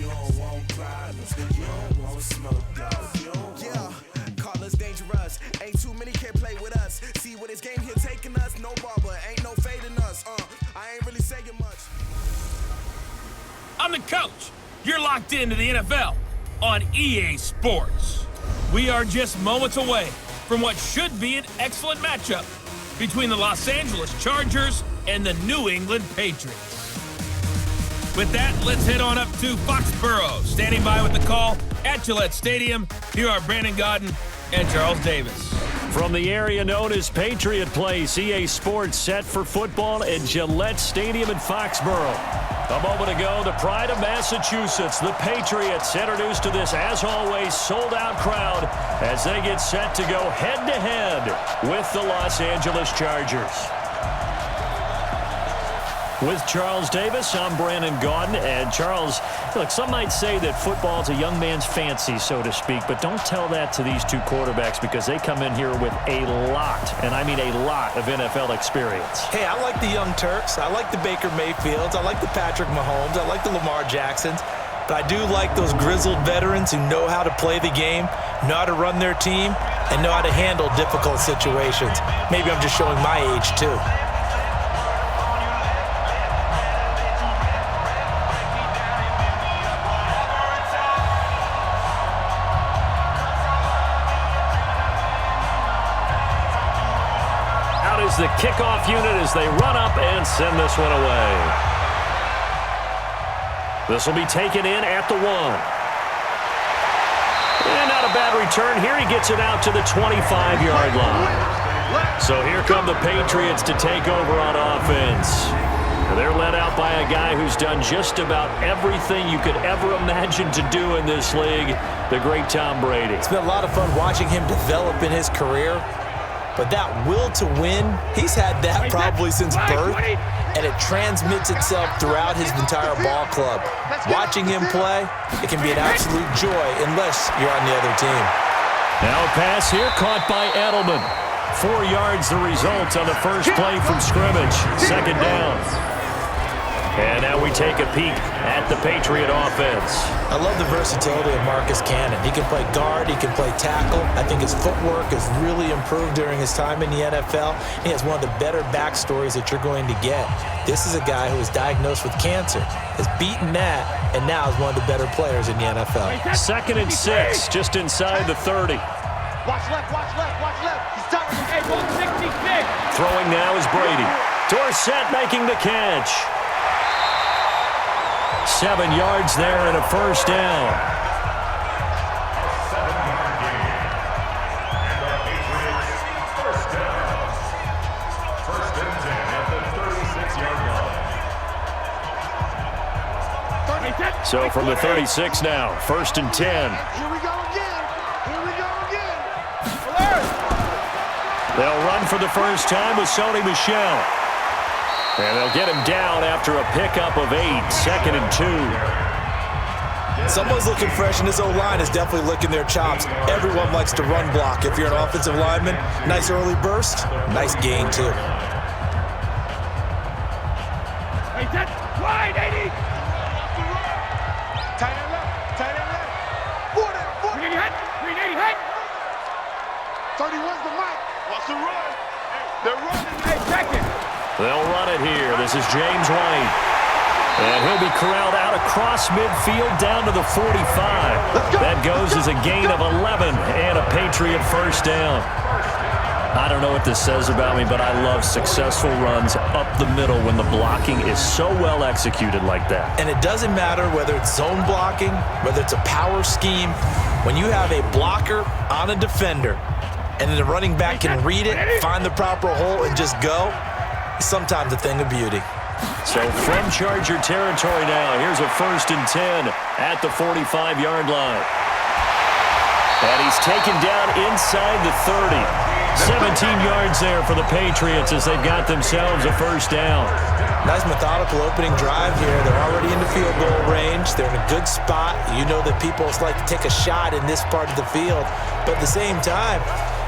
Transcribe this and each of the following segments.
You don't want problems, you don't want smoke, dog. Yeah, call us dangerous. Ain't too many can play with us. See where this game here taking us. No barber, ain't no fading us. I ain't really saying much. I'm the coach. You're locked into the NFL on EA Sports. We are just moments away from what should be an excellent matchup between the Los Angeles Chargers and the New England Patriots. With that, let's head on up to Foxborough. Standing by with the call at Gillette Stadium, here are Brandon Gaudin and Charles Davis. From the area known as Patriot Place, EA Sports set for football at Gillette Stadium in Foxborough. A moment ago, the pride of Massachusetts, the Patriots, introduced to this, as always, sold-out crowd as they get set to go head-to-head with the Los Angeles Chargers. With Charles Davis, I'm Brandon Gaudin. And Charles, look, some might say that football is a young man's fancy, so to speak, but don't tell that to these two quarterbacks because they come in here with a lot, and I mean a lot, of NFL experience. Hey, I like the Young Turks. I like the Baker Mayfields. I like the Patrick Mahomes. I like the Lamar Jacksons. But I do like those grizzled veterans who know how to play the game, know how to run their team, and know how to handle difficult situations. Maybe I'm just showing my age, too. The kickoff unit as they run up and send this one away. This will be taken in at the 1. And not a bad return here. He gets it out to the 25-yard line. So here come the Patriots to take over on offense. They're led out by a guy who's done just about everything you could ever imagine to do in this league, the great Tom Brady. It's been a lot of fun watching him develop in his career. But that will to win, he's had that probably since birth, and it transmits itself throughout his entire ball club. Watching him play, it can be an absolute joy unless you're on the other team. Now a pass here caught by Edelman. 4 yards the result on the first play from scrimmage. Second down. And now we take a peek at the Patriot offense. I love the versatility of Marcus Cannon. He can play guard, he can play tackle. I think his footwork has really improved during his time in the NFL. He has one of the better backstories that you're going to get. This is a guy who was diagnosed with cancer, has beaten that, and now is one of the better players in the NFL. 2nd and 6, just inside the 30. Watch left, watch left, watch left. He's targeting A-166. Throwing now is Brady. Dorsett making the catch. 7 yards there and a first down. So from the 36 now, 1st and 10. Here we go again. Here we go again. They'll run for the first time with Sony Michel. And they'll get him down after a pickup of 8, 2nd and 2. Someone's looking fresh, and this O-line is definitely licking their chops. Everyone likes to run block. If you're an offensive lineman, nice early burst, nice gain, too. Hey, that's wide, 80. Tight end left, tight end left. 4 380 hit, 380 hit. 31's the mic. Watch the run. They're running. Hey, second. They'll run it here. This is James White. And he'll be corralled out across midfield down to the 45. That goes as a gain of 11 and a Patriot first down. I don't know what this says about me, but I love successful runs up the middle when the blocking is so well executed like that. And it doesn't matter whether it's zone blocking, whether it's a power scheme. When you have a blocker on a defender and then the running back can read it, find the proper hole, and just go, it's sometimes a thing of beauty. So from Charger territory now, here's a 1st and 10 at the 45-yard line. And he's taken down inside the 30. 17 yards there for the Patriots as they've got themselves a first down. Nice methodical opening drive here. They're already in the field goal range. They're in a good spot. You know that people like to take a shot in this part of the field. But at the same time,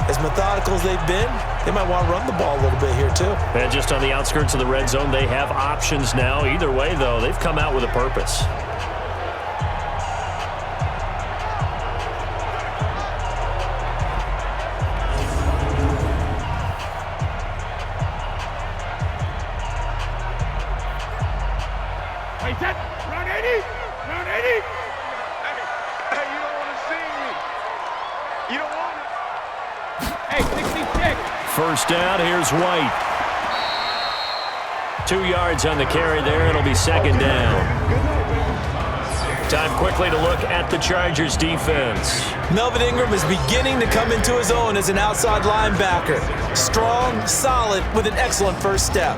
as methodical as they've been, they might want to run the ball a little bit here too. And just on the outskirts of the red zone, they have options now. Either way, though, they've come out with a purpose. first down. Here's White. 2 yards on the carry there. It'll be second down. Time quickly to look at the Chargers defense. Melvin Ingram is beginning to come into his own as an outside linebacker. Strong, solid, with an excellent first step.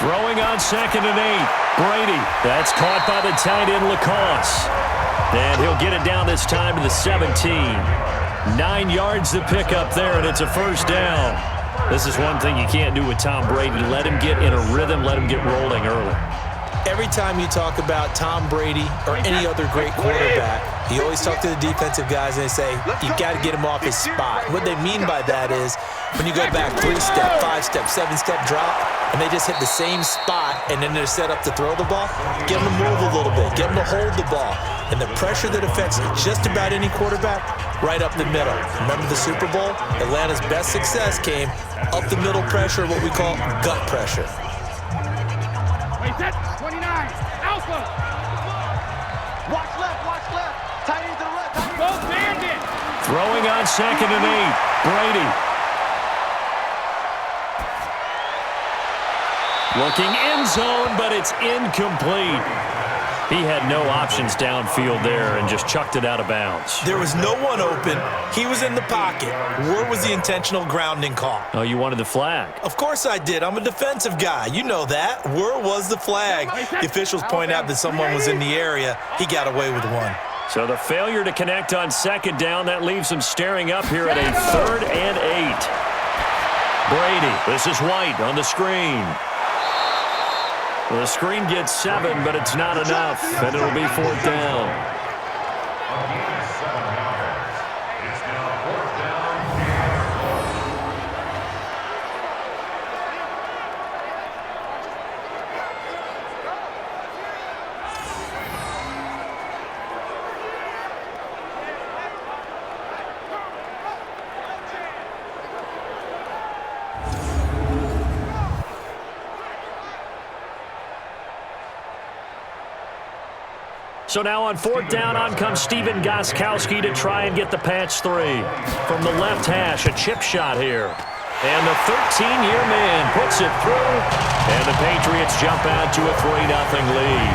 Throwing on 2nd and 8. Brady. That's caught by the tight end, Lacoste. And he'll get it down this time to the 17. 9 yards to pick up there, and it's a first down. This is one thing you can't do with Tom Brady. Let him get in a rhythm. Let him get rolling early. Every time you talk about Tom Brady or any other great quarterback, you always talk to the defensive guys and they say, you got to get him off his spot. What they mean by that is when you go back 3-step, 5-step, 7-step drop, and they just hit the same spot and then they're set up to throw the ball, get them to move a little bit, get them to hold the ball. And the pressure that affects just about any quarterback, right up the middle. Remember the Super Bowl? Atlanta's best success came up the middle pressure, what we call gut pressure. Wait, set, 29, Alpha. Watch left, tight end to the left. Go bandit. Throwing on 2nd and 8, Brady. Looking end zone, but it's incomplete. He had no options downfield there and just chucked it out of bounds. There was no one open. He was in the pocket. Where was the intentional grounding call? Oh, you wanted the flag? Of course I did. I'm a defensive guy. You know that. Where was the flag? The officials point out that someone was in the area. He got away with one. So the failure to connect on 2nd down, that leaves him staring up here at a 3rd and 8. Brady, this is White on the screen. The screen gets 7, but it's not enough, and it'll be 4th down. So now on 4th down, on comes Stephen Gostkowski to try and get the patch 3. From the left hash, a chip shot here. And the 13-year man puts it through, and the Patriots jump out to a 3-0 lead.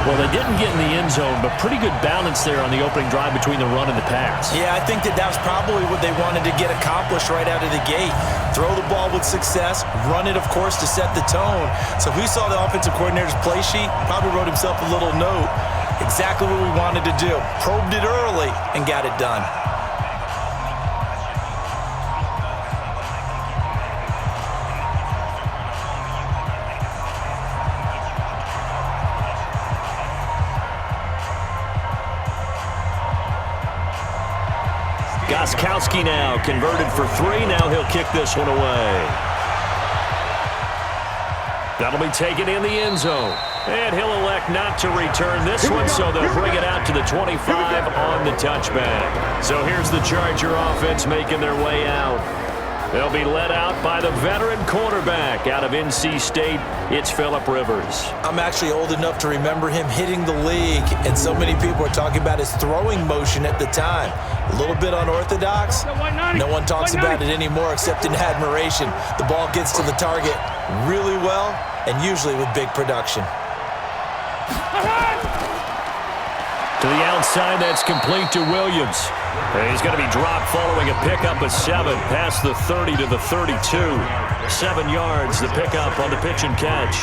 Well, they didn't get in the end zone, but pretty good balance there on the opening drive between the run and the pass. Yeah, I think that was probably what they wanted to get accomplished right out of the gate. Throw the ball with success, run it, of course, to set the tone. So if we saw the offensive coordinator's play sheet, probably wrote himself a little note. Exactly what we wanted to do. Probed it early and got it done. Gostkowski now converted for 3. Now he'll kick this one away. That'll be taken in the end zone. And he'll elect not to return this one, so they'll bring it out to the 25 on the touchback. So here's the Charger offense making their way out. They'll be led out by the veteran quarterback out of NC State. It's Phillip Rivers. I'm actually old enough to remember him hitting the league, and so many people are talking about his throwing motion at the time. A little bit unorthodox. No one talks about it anymore except in admiration. The ball gets to the target really well and usually with big production. To the outside, that's complete to Williams. And he's going to be dropped following a pickup of 7 past the 30 to the 32. 7 yards, the pickup on the pitch and catch.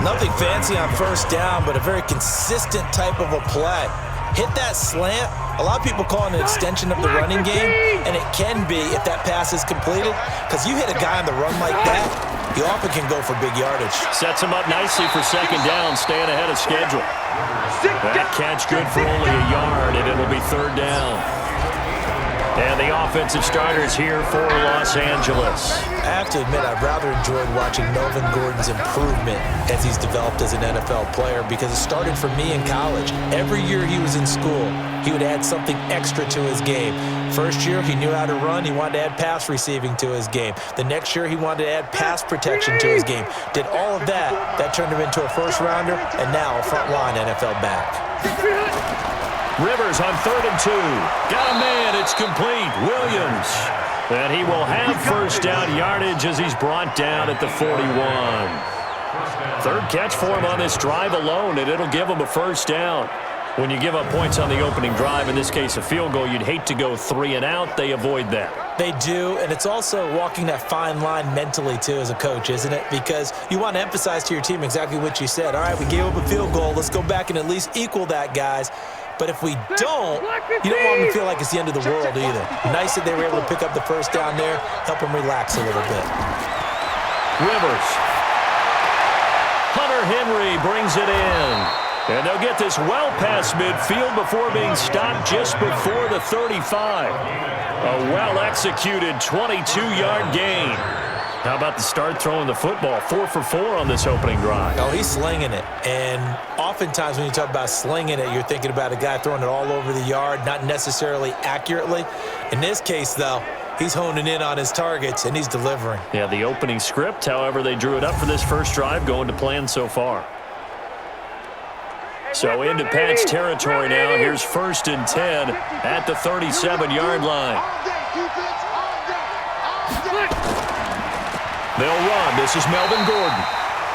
Nothing fancy on first down, but a very consistent type of a play. Hit that slant. A lot of people call it an extension of the running game, and it can be if that pass is completed, because you hit a guy on the run like that, you often can go for big yardage. Sets him up nicely for second down, staying ahead of schedule. That catch good for only a yard, and it'll be 3rd down. And the offensive starters here for Los Angeles. I have to admit, I've rather enjoyed watching Melvin Gordon's improvement as he's developed as an NFL player because it started for me in college. Every year he was in school, he would add something extra to his game. First year, he knew how to run. He wanted to add pass receiving to his game. The next year, he wanted to add pass protection to his game. Did all of that. That turned him into a first-rounder and now a front-line NFL back. Rivers on 3rd and 2. Got a man. It's complete. Williams. And he will have first down yardage as he's brought down at the 41. Third catch for him on this drive alone, and it'll give him a first down. When you give up points on the opening drive, in this case a field goal, you'd hate to go 3 and out. They avoid that. They do, and it's also walking that fine line mentally, too, as a coach, isn't it? Because you want to emphasize to your team exactly what you said. All right, we gave up a field goal. Let's go back and at least equal that, guys. But if we don't, you don't want them to feel like it's the end of the world either. Nice that they were able to pick up the first down there, help them relax a little bit. Rivers. Hunter Henry brings it in. And they'll get this well past midfield before being stopped just before the 35. A well-executed 22-yard gain. How about the start throwing the football? 4 for 4 on this opening drive. Oh, he's slinging it. And oftentimes when you talk about slinging it, you're thinking about a guy throwing it all over the yard, not necessarily accurately. In this case, though, he's honing in on his targets, and he's delivering. Yeah, the opening script, however, they drew it up for this first drive, going to plan so far. So into Pat's territory now. Here's 1st and 10 at the 37-yard line. They'll run. This is Melvin Gordon.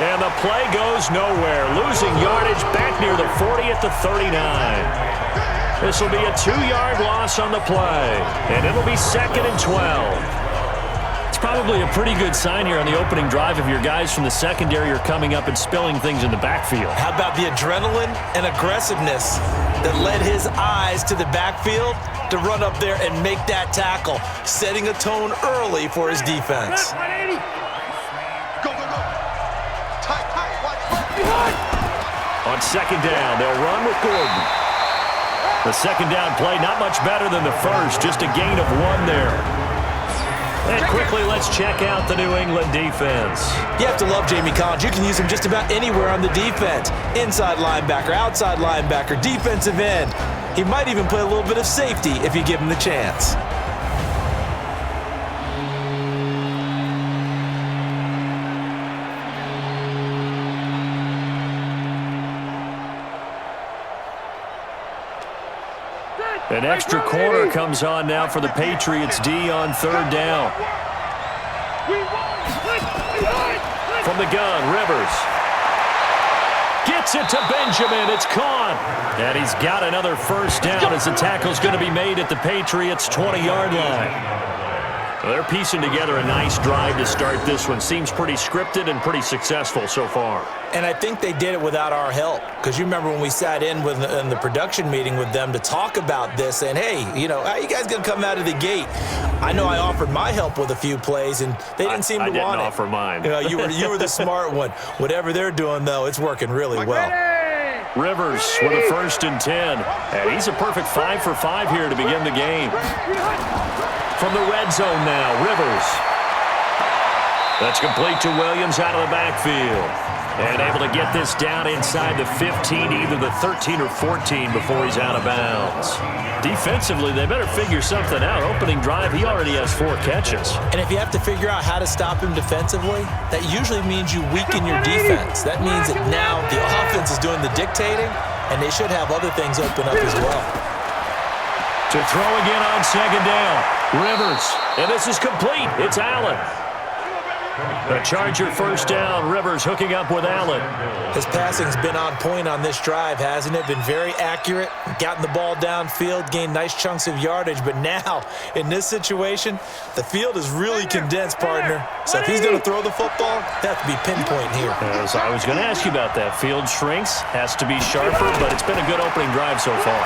And the play goes nowhere. Losing yardage back near the 40 at the 39. This will be a 2-yard loss on the play. And it'll be 2nd and 12. It's probably a pretty good sign here on the opening drive if your guys from the secondary are coming up and spilling things in the backfield. How about the adrenaline and aggressiveness that led his eyes to the backfield to run up there and make that tackle, setting a tone early for his defense. On 2nd down, they'll run with Gordon. The 2nd down play, not much better than the first, just a gain of 1 there. And quickly, let's check out the New England defense. You have to love Jamie Collins. You can use him just about anywhere on the defense. Inside linebacker, outside linebacker, defensive end. He might even play a little bit of safety if you give him the chance. An extra corner comes on now for the Patriots D on 3rd down. From the gun, Rivers. Gets it to Benjamin. It's caught. And he's got another first down as the tackle's going to be made at the Patriots' 20-yard line. Well, they're piecing together a nice drive to start this one. Seems pretty scripted and pretty successful so far. And I think they did it without our help. Because you remember when we sat in the production meeting with them to talk about this, and hey, you know, how you guys going to come out of the gate? I know I offered my help with a few plays, and they didn't seem to want it. I didn't offer mine. You know, you were the smart one. Whatever they're doing, though, it's working really well. Rivers with a 1st and 10. And he's a perfect 5 for 5 here to begin the game. From the red zone now, Rivers. That's complete to Williams out of the backfield. And able to get this down inside the 15, either the 13 or 14 before he's out of bounds. Defensively, they better figure something out. Opening drive, he already has 4 catches. And if you have to figure out how to stop him defensively, that usually means you weaken your defense. That means that now the offense is doing the dictating, and they should have other things open up as well. To throw again on 2nd down. Rivers. And this is complete. It's Allen. A Charger first down. Rivers hooking up with Allen. His passing's been on point on this drive, hasn't it? Been very accurate. Gotten the ball downfield, gained nice chunks of yardage. But now, in this situation, the field is really condensed, partner. So if he's going to throw the football, they have to be pinpoint here. As I was going to ask you about that. Field shrinks. Has to be sharper, but it's been a good opening drive so far.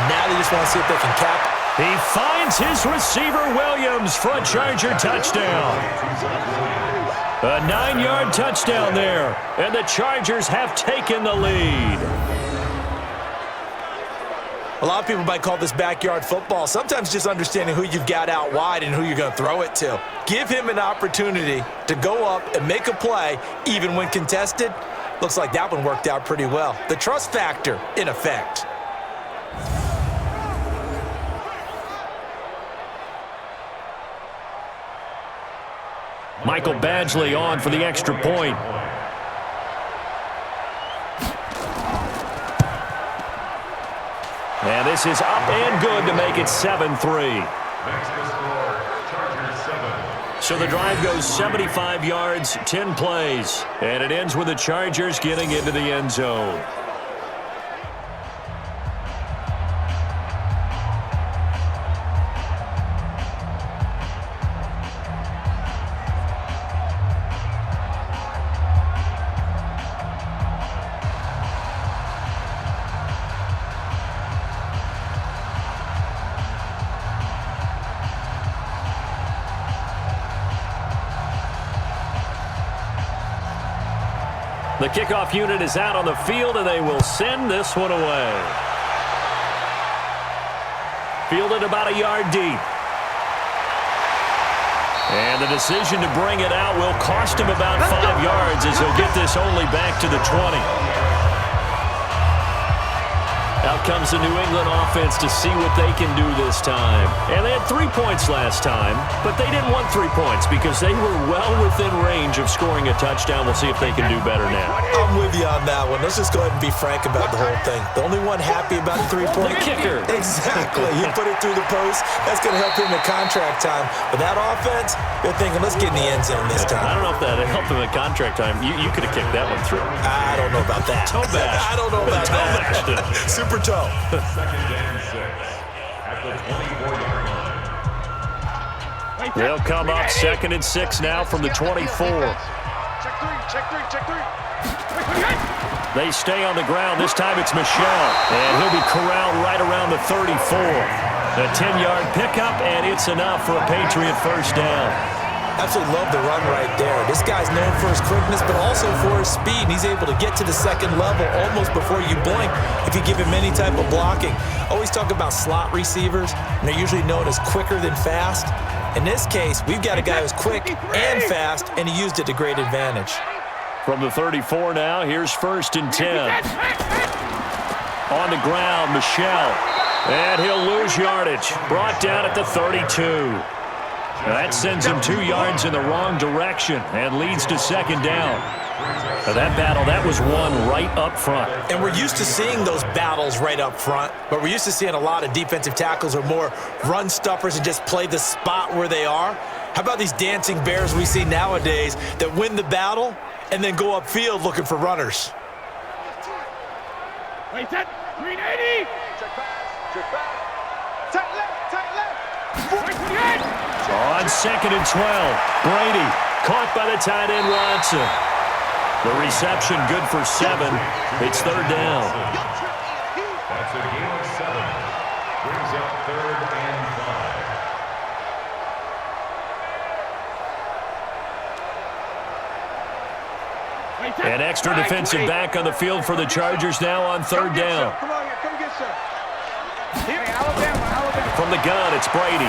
Now they just want to see if they can cap. He finds his receiver, Williams, for a Charger touchdown. A 9-yard touchdown there, and the Chargers have taken the lead. A lot of people might call this backyard football. Sometimes just understanding who you've got out wide and who you're going to throw it to. Give him an opportunity to go up and make a play, even when contested. Looks like that one worked out pretty well. The trust factor in effect. Michael Badgley on for the extra point. And this is up and good to make it 7-3. So the drive goes 75 yards, 10 plays. And it ends with the Chargers getting into the end zone. The kickoff unit is out on the field, and they will send this one away. Fielded about a yard deep. And the decision to bring it out will cost him about 5 yards as he'll get this only back to the 20. Out comes the New England offense to see what they can do this time. And they had 3 points last time, but they didn't want 3 points because they were well within range of scoring a touchdown. We'll see if they can do better now. I'm with you on that one. Let's just go ahead and be frank about the whole thing. The only one happy about a 3-point kicker. Exactly. He put it through the post. That's going to help him in contract time. But that offense, they're thinking, let's get in the end zone this time. I don't know if that helped him at contract time. You could have kicked that one through. I don't know about that. Toe bash. I don't know about that. Super toe. Second and 6 at the 24-yard line. They'll come up 2nd and 6 now from the 24. Check three. They stay on the ground. This time it's Michel. And he'll be corralled right around the 34. A 10-yard pickup, and it's enough for a Patriot first down. Absolutely love the run right there. This guy's known for his quickness, but also for his speed. He's able to get to the second level almost before you blink if you give him any type of blocking. Always talk about slot receivers, and they're usually known as quicker than fast. In this case, we've got a guy who's quick and fast, and he used it to great advantage. From the 34 now, here's 1st and 10. On the ground, Michel. And he'll lose yardage. Brought down at the 32. That sends him 2 yards in the wrong direction and leads to 2nd down. Now that battle, that was won right up front. And we're used to seeing those battles right up front, but we're used to seeing a lot of defensive tackles or more run stuffers and just play the spot where they are. How about these dancing bears we see nowadays that win the battle and then go upfield looking for runners? Wait, that 380. Check back. Tight left. On 2nd and 12, Brady caught by the tight end Watson. The reception good for 7. It's 3rd down. That's a gain of 7. Brings up 3rd and 5. An extra defensive back on the field for the Chargers now on 3rd down. Come on here, come get some. Here, Alabama. From the gun, it's Brady.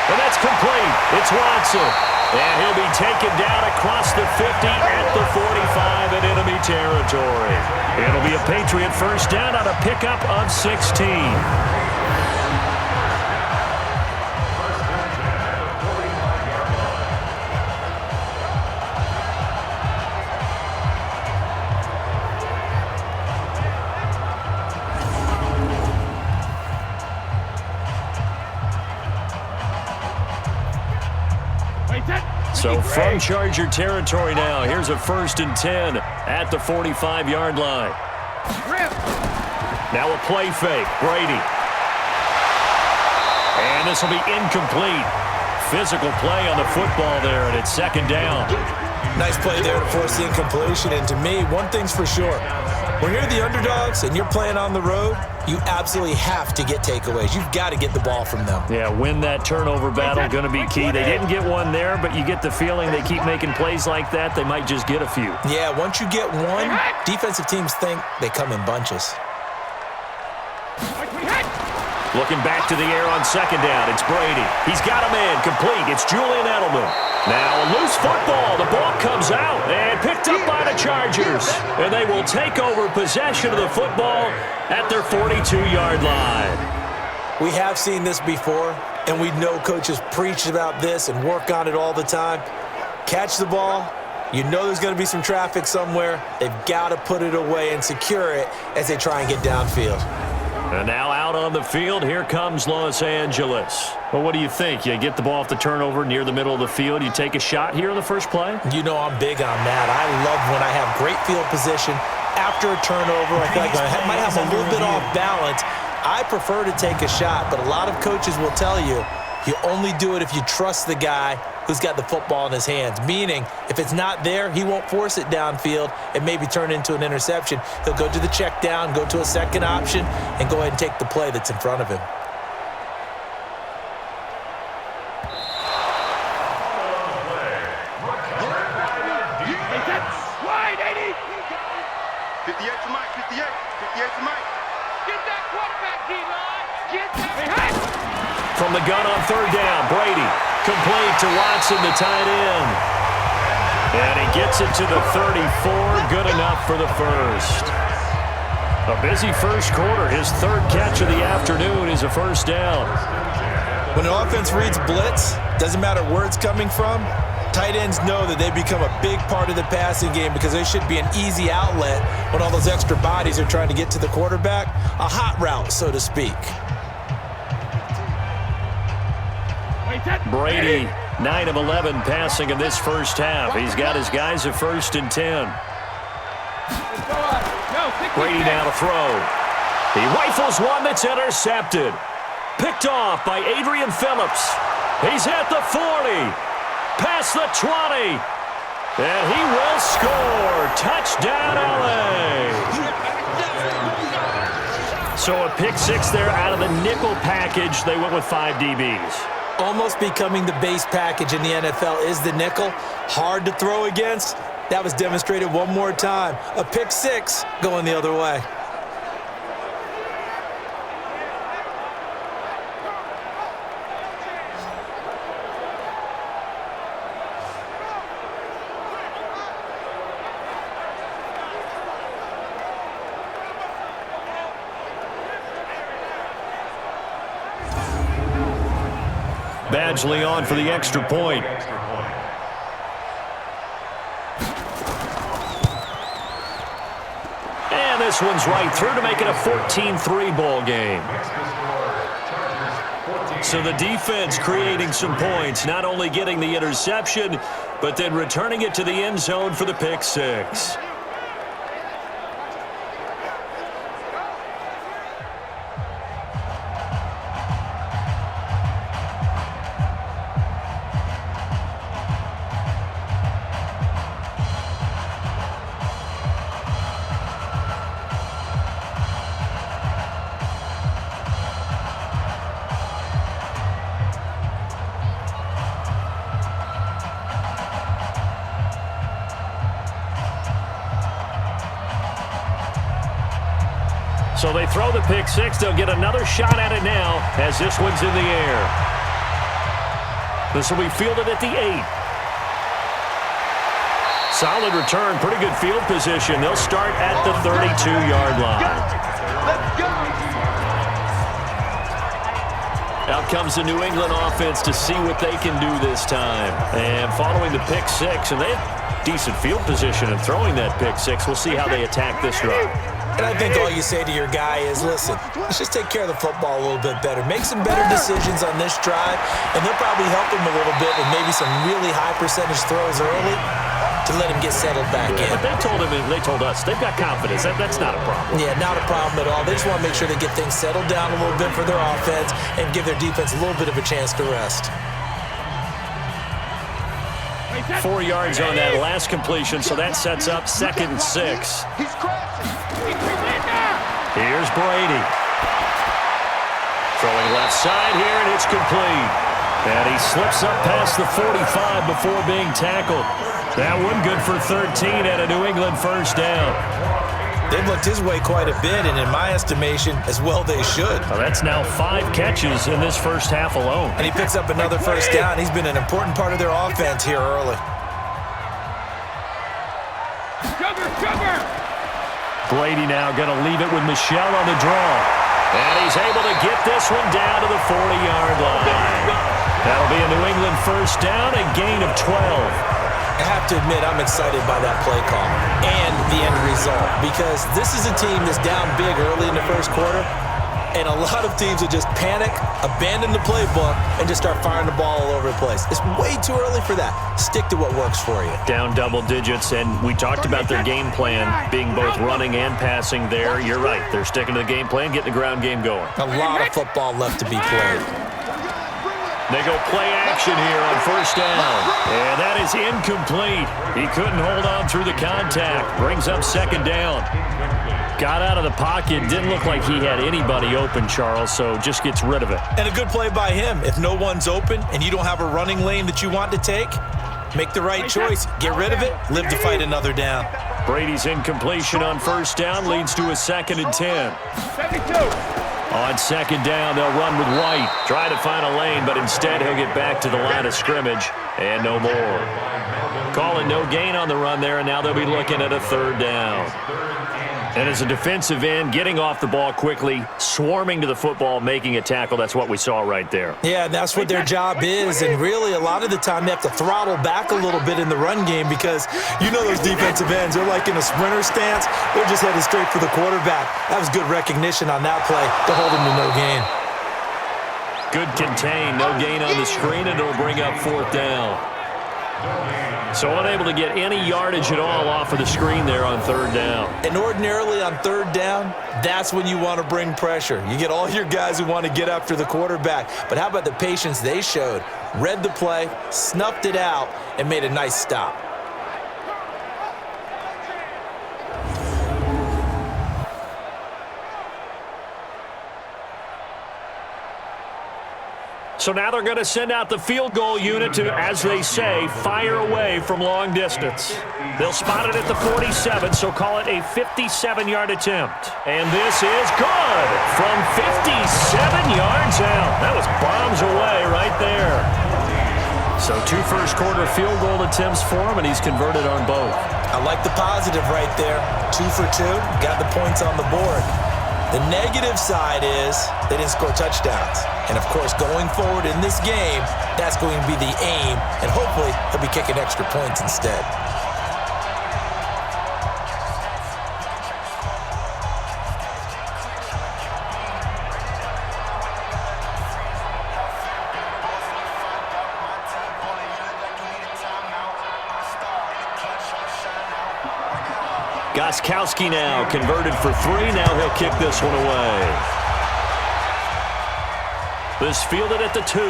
And that's complete. It's Watson. And he'll be taken down across the 50 at the 45 in enemy territory. It'll be a Patriot first down on a pickup of 16. So from Charger territory now, here's a 1st and 10 at the 45-yard line. Now a play fake, Brady. And this will be incomplete. Physical play on the football there, and it's 2nd down. Nice play there to force the incompletion. And to me, one thing's for sure. When you're the underdogs and you're playing on the road, you absolutely have to get takeaways. You've got to get the ball from them. Yeah, win that turnover battle, going to be key. They didn't get one there, but you get the feeling they keep making plays like that, they might just get a few. Yeah, once you get one, defensive teams think they come in bunches. Looking back to the air on second down. It's Brady. He's got him in. Complete. It's Julian Edelman. Now a loose football. The ball comes out and picked up by the Chargers. And they will take over possession of the football at their 42-yard line. We have seen this before, and we know coaches preach about this and work on it all the time. Catch the ball. You know there's going to be some traffic somewhere. They've got to put it away and secure it as they try and get downfield. And now out on the field, here comes Los Angeles. Well, what do you think? You get the ball off the turnover near the middle of the field. You take a shot here in the first play? You know I'm big on that. I love when I have great field position. After a turnover, I feel like I might have a little bit off balance. I prefer to take a shot, but a lot of coaches will tell you, you only do it if you trust the guy who's got the football in his hands. Meaning, if it's not there, he won't force it downfield and maybe turn into an interception. He'll go to the check down, go to a second option, and go ahead and take the play that's in front of him. Wide 80. 58 to Mike, 58 to Mike. Get that quarterback, D-line. Get that. From the gun on third down, Brady. Complete to Watson, the tight end. And he gets it to the 34. Good enough for the first. A busy first quarter. His third catch of the afternoon is a first down. When an offense reads blitz, doesn't matter where it's coming from, tight ends know that they become a big part of the passing game because they should be an easy outlet when all those extra bodies are trying to get to the quarterback. A hot route, so to speak. Brady, 9 of 11 passing in this first half. He's got his guys at 1st and 10. Brady now to throw. He rifles one that's intercepted. Picked off by Adrian Phillips. He's at the 40. Past the 20. And he will score. Touchdown, LA. So a pick six there out of the nickel package. They went with 5 DBs. Almost becoming the base package in the NFL is the nickel. Hard to throw against. That was demonstrated one more time. A pick six going the other way. Badgley on for the extra point. And this one's right through to make it a 14-3 ball game. So the defense creating some points, not only getting the interception, but then returning it to the end zone for the pick six. So they throw the pick six. They'll get another shot at it now as this one's in the air. This will be fielded at the 8. Solid return, pretty good field position. They'll start at the 32-yard line. Out comes the New England offense to see what they can do this time. And following the pick six, and they have decent field position in throwing that pick six. We'll see how they attack this drive. And I think all you say to your guy is, listen, let's just take care of the football a little bit better. Make some better decisions on this drive, and they'll probably help him a little bit with maybe some really high percentage throws early to let him get settled back in. But they told him, and they told us, they've got confidence. That's not a problem. Yeah, not a problem at all. They just want to make sure they get things settled down a little bit for their offense and give their defense a little bit of a chance to rest. 4 yards on that last completion, so that sets up 2nd and 6. Here's Brady. Throwing left side here, and it's complete. And he slips up past the 45 before being tackled. That one good for 13 and a New England first down. They've looked his way quite a bit, and in my estimation, as well they should. Well, that's now 5 catches in this first half alone. And he picks up another first down. He's been an important part of their offense here early. Brady now going to leave it with Michel on the draw. And he's able to get this one down to the 40-yard line. That'll be a New England first down, a gain of 12. I have to admit, I'm excited by that play call and the end result, because this is a team that's down big early in the first quarter, and a lot of teams will just panic, abandon the playbook, and just start firing the ball all over the place. It's way too early for that. Stick to what works for you. Down double digits, and we talked about their game plan being both running and passing there. You're right. They're sticking to the game plan, getting the ground game going. A lot of football left to be played. They go play action here on first down. And that is incomplete. He couldn't hold on through the contact. Brings up second down. Got out of the pocket. Didn't look like he had anybody open, Charles, so just gets rid of it. And a good play by him. If no one's open and you don't have a running lane that you want to take, make the right choice. Get rid of it. Live to fight another down. Brady's incompletion on first down leads to a 2nd and 10. 72. On second down, they'll run with White. Try to find a lane, but instead he'll get back to the line of scrimmage and no more. Calling no gain on the run there, and now they'll be looking at a 3rd down. And as a defensive end, getting off the ball quickly, swarming to the football, making a tackle, that's what we saw right there. Yeah, that's what their job is, and really a lot of the time they have to throttle back a little bit in the run game, because you know those defensive ends, they're like in a sprinter stance. They're just headed straight for the quarterback. That was good recognition on that play to hold him to no gain. Good contain, no gain on the screen, and it'll bring up 4th down. So unable to get any yardage at all off of the screen there on 3rd down. And ordinarily on 3rd down, that's when you want to bring pressure. You get all your guys who want to get after the quarterback. But how about the patience they showed? Read the play, snuffed it out, and made a nice stop. So now they're going to send out the field goal unit to, as they say, fire away from long distance. They'll spot it at the 47, so call it a 57-yard attempt. And this is good from 57 yards out. That was bombs away right there. So 2 first-quarter field goal attempts for him, and he's converted on both. I like the positive right there. 2 for 2, got the points on the board. The negative side is they didn't score touchdowns. And, of course, going forward in this game, that's going to be the aim. And hopefully he'll be kicking extra points instead. Gostkowski now converted for 3. Now he'll kick this one away. This fielded at the 2.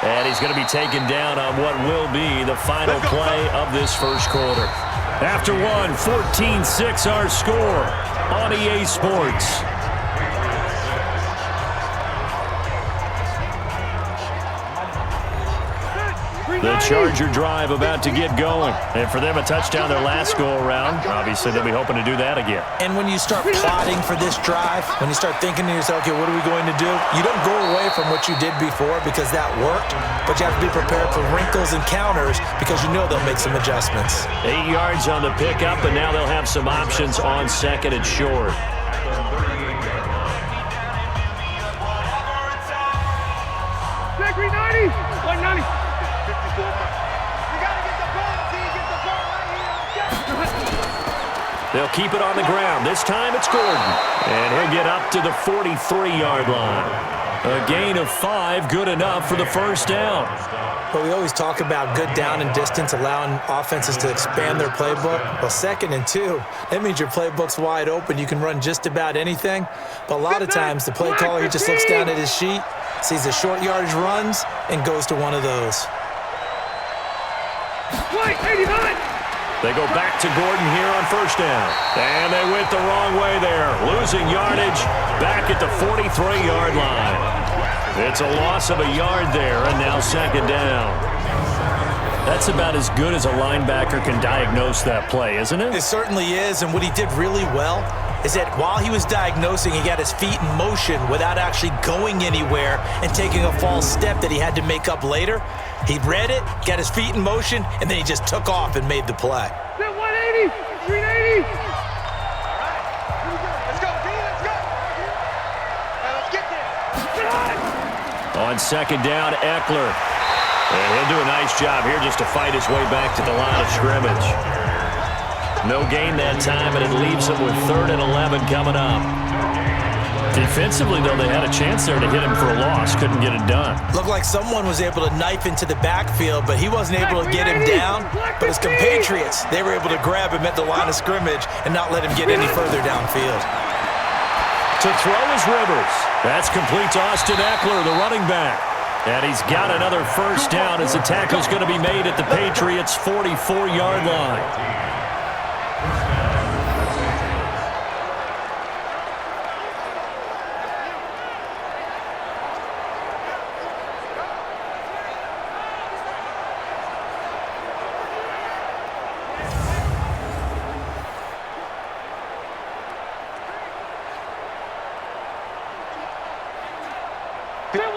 And he's going to be taken down on what will be the final play of this first quarter. After one, 14-6 our score on EA Sports. The Charger drive about to get going. And for them, a touchdown their last go-around. Obviously, they'll be hoping to do that again. And when you start plotting for this drive, when you start thinking to yourself, okay, what are we going to do? You don't go away from what you did before because that worked, but you have to be prepared for wrinkles and counters because you know they'll make some adjustments. 8 yards on the pickup, and now they'll have some options on 2nd and short. They'll keep it on the ground. This time it's Gordon. And he'll get up to the 43-yard line. A gain of 5, good enough for the first down. But we always talk about good down and distance, allowing offenses to expand their playbook. Well, 2nd and 2, that means your playbook's wide open. You can run just about anything. But a lot of times, the play caller, he just looks down at his sheet, sees the short yardage runs, and goes to one of those. They go back to Gordon here on first down. And they went the wrong way there. Losing yardage back at the 43-yard line. It's a loss of a yard there, and now 2nd down. That's about as good as a linebacker can diagnose that play, isn't it? It certainly is, and what he did really well is that while he was diagnosing, he got his feet in motion without actually going anywhere and taking a false step that he had to make up later. He read it, got his feet in motion, and then he just took off and made the play. 180, 380. On second down, Eckler. And he'll do a nice job here just to fight his way back to the line of scrimmage. No gain that time, and it leaves him with 3rd and 11 coming up. Defensively, though, they had a chance there to hit him for a loss. Couldn't get it done. Looked like someone was able to knife into the backfield, but he wasn't able to get him down. But his compatriots, they were able to grab him at the line of scrimmage and not let him get any further downfield. To throw is Rivers. That's complete to Austin Eckler, the running back. And he's got another first down as the tackle's going to be made at the Patriots' 44-yard line.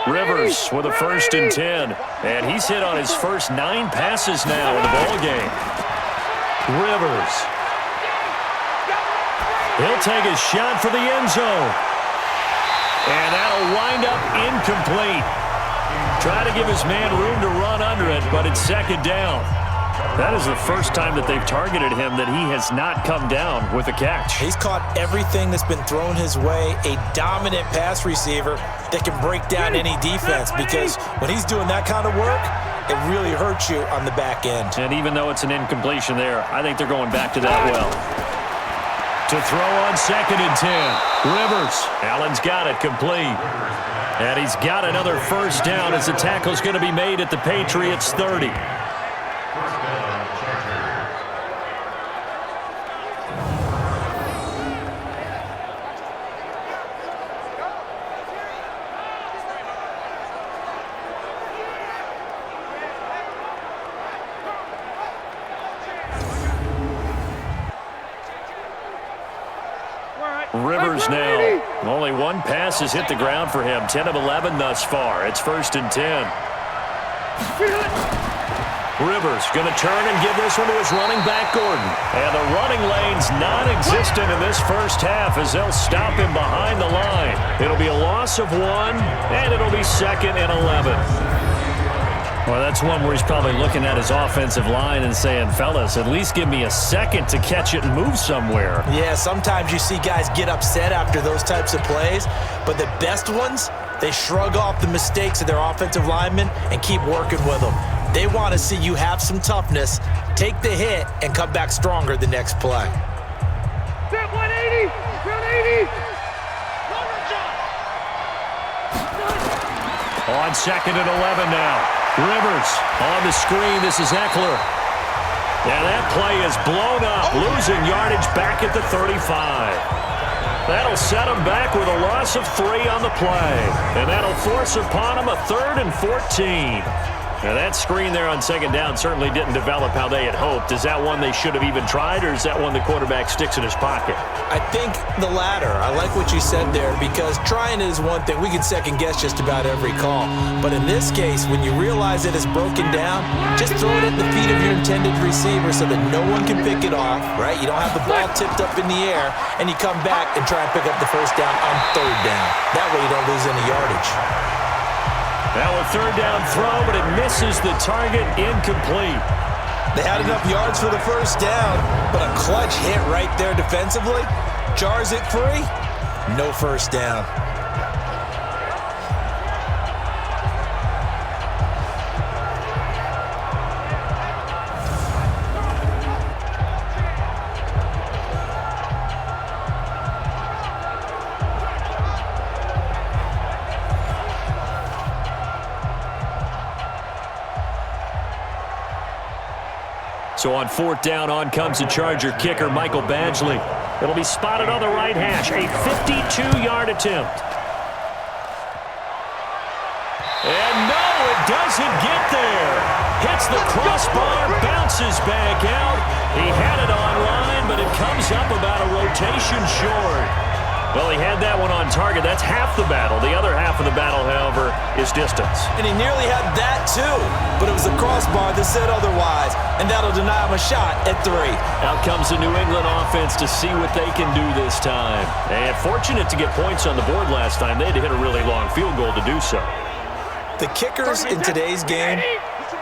Rivers with a 1st and 10. And he's hit on his first 9 passes now in the ball game. Rivers. He'll take a shot for the end zone. And that'll wind up incomplete. Try to give his man room to run under it, but it's 2nd down. That is the first time that they've targeted him that he has not come down with a catch. He's caught everything that's been thrown his way, a dominant pass receiver that can break down any defense, because when he's doing that kind of work, it really hurts you on the back end. And even though it's an incompletion there, I think they're going back to that well. To throw on 2nd and 10. Rivers. Allen's got it complete. And he's got another first down as the tackle's going to be made at the Patriots' 30. Rivers now. Only 1 pass has hit the ground for him. 10 of 11 thus far. It's 1st and 10. Rivers going to turn and give this one to his running back, Gordon. And the running lane's non-existent in this first half as they'll stop him behind the line. It'll be a loss of 1, and it'll be 2nd and 11. Well, that's one where he's probably looking at his offensive line and saying, fellas, at least give me a second to catch it and move somewhere. Yeah, sometimes you see guys get upset after those types of plays, but the best ones, they shrug off the mistakes of their offensive linemen and keep working with them. They want to see you have some toughness, take the hit, and come back stronger the next play. 180, 180. On 2nd and 11 now. Rivers on the screen. This is Eckler. And that play is blown up, losing yardage back at the 35. That'll set him back with a loss of 3 on the play. And that'll force upon him a 3rd and 14. Now that screen there on 2nd down certainly didn't develop how they had hoped. Is that one they should have even tried, or is that one the quarterback sticks in his pocket? I think the latter. I like what you said there, because trying is one thing. We can second guess just about every call. But in this case, when you realize that it's broken down, just throw it at the feet of your intended receiver so that no one can pick it off, right? You don't have the ball tipped up in the air, and you come back and try and pick up the first down on 3rd down. That way you don't lose any yardage. Now a 3rd down throw, but it misses the target, incomplete. They had enough yards for the first down, but a clutch hit right there defensively jars it free. No first down. So on 4th down, on comes the Charger kicker, Michael Badgley. It'll be spotted on the right hash, a 52-yard attempt. And no, it doesn't get there. Hits the crossbar. crossbar, bounces back out. He had it online, but it comes up about a rotation short. Well, he had that one on target. That's half the battle. The other half of the battle, however, is distance. And he nearly had that, too. But it was a crossbar that said otherwise, and that'll deny him a shot at 3. Out comes the New England offense to see what they can do this time. And fortunate to get points on the board last time. They had to hit a really long field goal to do so. The kickers in today's game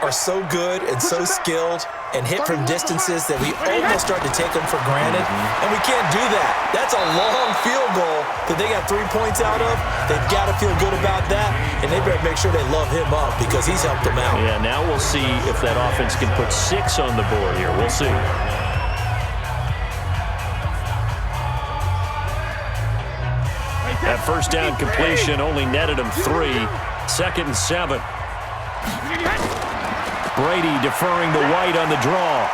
are so good and so skilled and hit from distances that we almost start to take them for granted, and we can't do that. That's a long field goal that they got 3 points out of. They've got to feel good about that, and they better make sure they love him up because he's helped them out. Yeah, now we'll see if that offense can put 6 on the board here. We'll see. That first down completion only netted him 3. 2nd and 7. Brady deferring to White on the draw.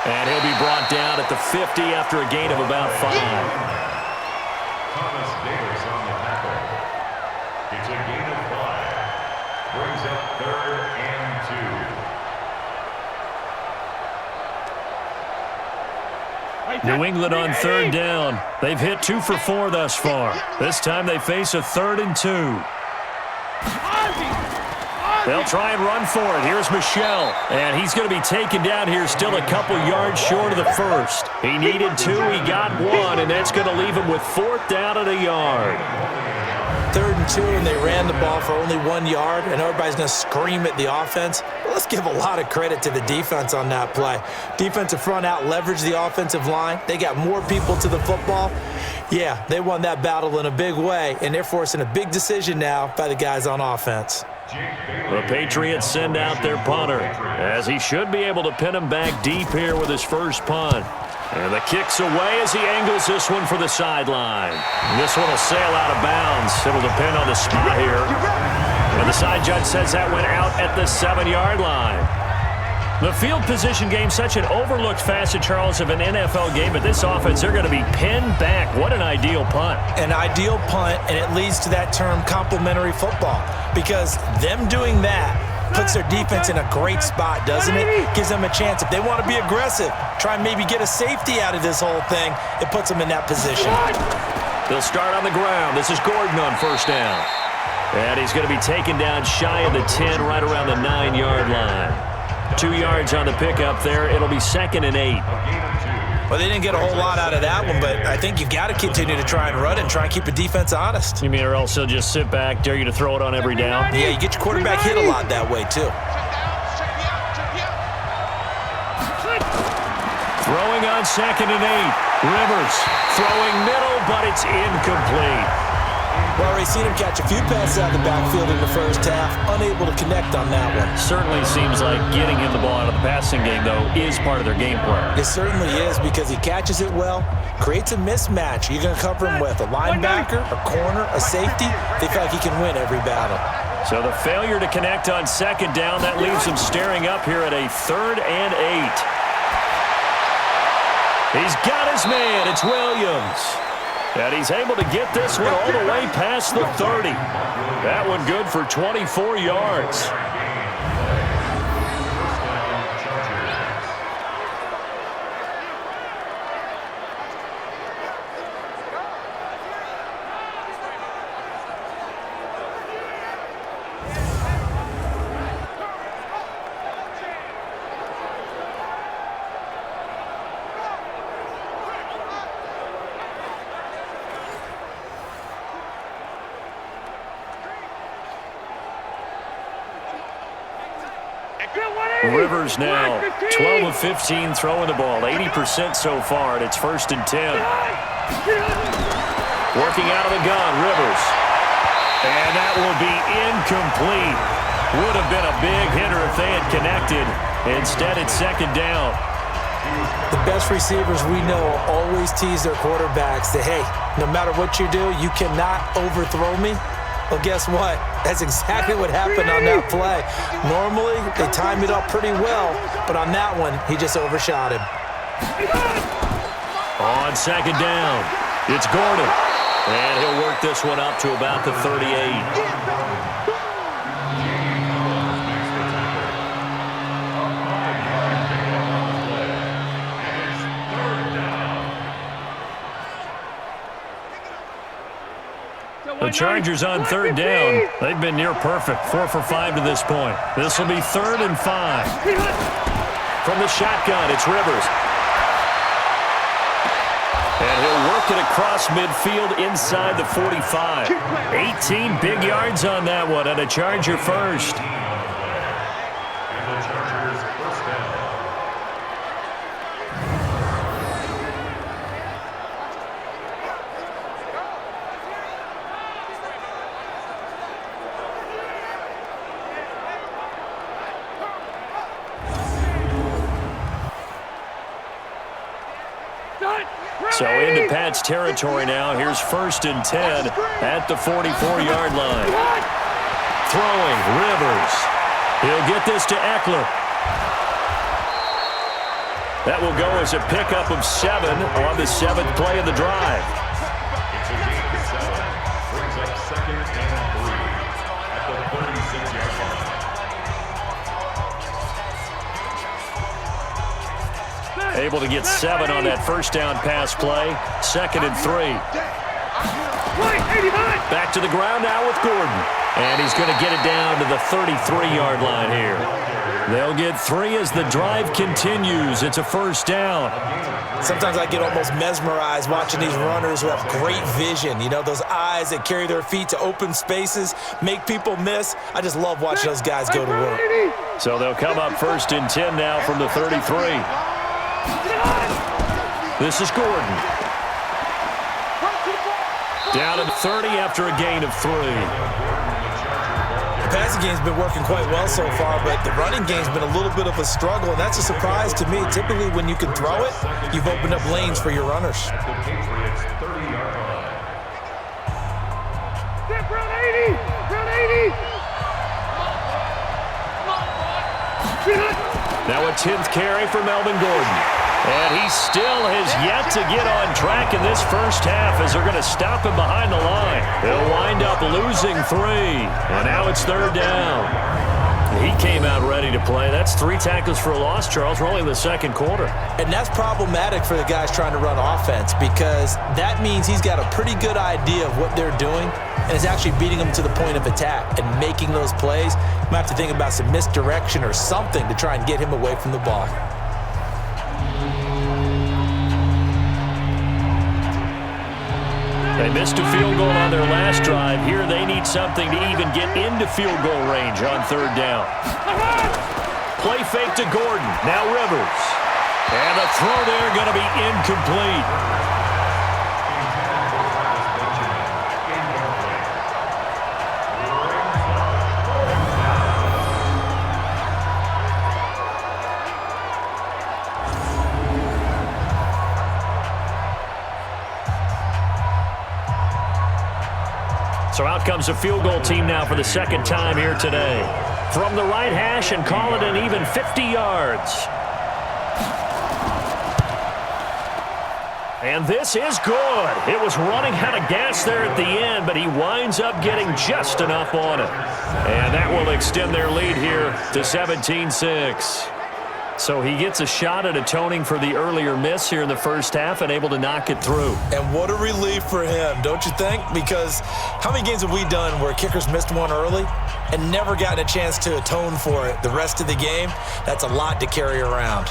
And he'll be brought down at the 50 after a gain of about 5. Thomas Davis on the tackle. It's a gain of 5. Brings up 3rd and 2. New England on 3rd down. They've hit 2 for 4 thus far. This time they face a 3rd and 2. They'll try and run for it. Here's Michel. And he's going to be taken down here still a couple yards short of the first. He needed 2. He got 1. And that's going to leave him with 4th down at a yard. 3rd and 2, and they ran the ball for only 1 yard, and everybody's going to scream at the offense. Well, let's give a lot of credit to the defense on that play. Defensive front out leveraged the offensive line. They got more people to the football. Yeah, they won that battle in a big way, and they're forcing a big decision now by the guys on offense. The Patriots send out their punter, as he should be able to pin him back deep here with his first punt. And the kick's away as he angles this one for the sideline. This one will sail out of bounds. It'll depend on the spot here. And the side judge says that went out at the 7-yard line. The field position game, such an overlooked facet, Charles, of an NFL game, but this offense, they're going to be pinned back. What an ideal punt. An ideal punt, and it leads to that term complementary football, because them doing that puts their defense in a great spot, doesn't it? Gives them a chance. If they want to be aggressive, try and maybe get a safety out of this whole thing, it puts them in that position. They'll start on the ground. This is Gordon on 1st down. And he's going to be taken down shy of the 10, right around the 9-yard line. 2 yards on the pickup there. It'll be 2nd and 8. Well, they didn't get a whole lot out of that one, but I think you've got to continue to try and run and try and keep the defense honest. You mean or else they'll just sit back, dare you to throw it on every down? Yeah, you get your quarterback hit a lot that way, too. Throwing on 2nd and 8. Rivers throwing middle, but it's incomplete. Well, we've seen him catch a few passes out of the backfield in the first half, unable to connect on that one. Certainly seems like getting him the ball out of the passing game, though, is part of their game plan. It certainly is, because he catches it well, creates a mismatch. You're going to cover him with a linebacker, a corner, a safety. They feel like he can win every battle. So the failure to connect on 2nd down, that leaves him staring up here at a 3rd and 8. He's got his man. It's Williams. And he's able to get this one all the way past the 30. That one good for 24 yards. Rivers now 12 of 15 throwing the ball, 80% so far, and it's 1st and 10. Working out of the gun, Rivers. And that will be incomplete. Would have been a big hitter if they had connected. Instead, it's 2nd down. The best receivers we know always tease their quarterbacks that, hey, no matter what you do, you cannot overthrow me. Well, guess what? That's exactly what happened on that play. Normally, they time it up pretty well, but on that one, he just overshot him. On 2nd down, it's Gordon. And he'll work this one up to about the 38. Chargers on third down. They've been near perfect, 4 for 5 to this point. This will be 3rd and 5. From the shotgun, it's Rivers. And he'll work it across midfield inside the 45. 18 big yards on that one, and a Charger first. And the Chargers first down. So into Pat's territory now. Here's 1st and 10 at the 44-yard line. Throwing, Rivers. He'll get this to Eckler. That will go as a pickup of 7 on the 7th play of the drive. It's a gain of 7. Brings up 2nd and 3 at the 36-yard line. Able to get 7 on that first down pass play. 2nd and 3. Back to the ground now with Gordon. And he's going to get it down to the 33-yard line here. They'll get 3 as the drive continues. It's a first down. Sometimes I get almost mesmerized watching these runners who have great vision. You know, those eyes that carry their feet to open spaces, make people miss. I just love watching those guys go to work. So they'll come up 1st and 10 now from the 33. This is Gordon. Down at 30 after a gain of 3. The passing game's been working quite well so far, but the running game's been a little bit of a struggle, and that's a surprise to me. Typically, when you can throw it, you've opened up lanes for your runners. At the Patriots 30-yard line. Step run 80! Run 80! Now a 10th carry for Melvin Gordon. And he still has yet to get on track in this first half as they're going to stop him behind the line. They'll wind up losing 3. And now it's 3rd down. He came out ready to play. That's 3 tackles for a loss, Charles. We're only in the 2nd quarter. And that's problematic for the guys trying to run offense because that means he's got a pretty good idea of what they're doing and is actually beating them to the point of attack and making those plays. You might have to think about some misdirection or something to try and get him away from the ball. They missed a field goal on their last drive. Here they need something to even get into field goal range on 3rd down. Play fake to Gordon. Now Rivers. And the throw there going to be incomplete. So out comes a field goal team now for the 2nd time here today. From the right hash and call it an even 50 yards. And this is good. It was running out of gas there at the end, but he winds up getting just enough on it. And that will extend their lead here to 17-6. So he gets a shot at atoning for the earlier miss here in the first half and able to knock it through. And what a relief for him, don't you think? Because how many games have we done where kickers missed one early and never gotten a chance to atone for it the rest of the game? That's a lot to carry around.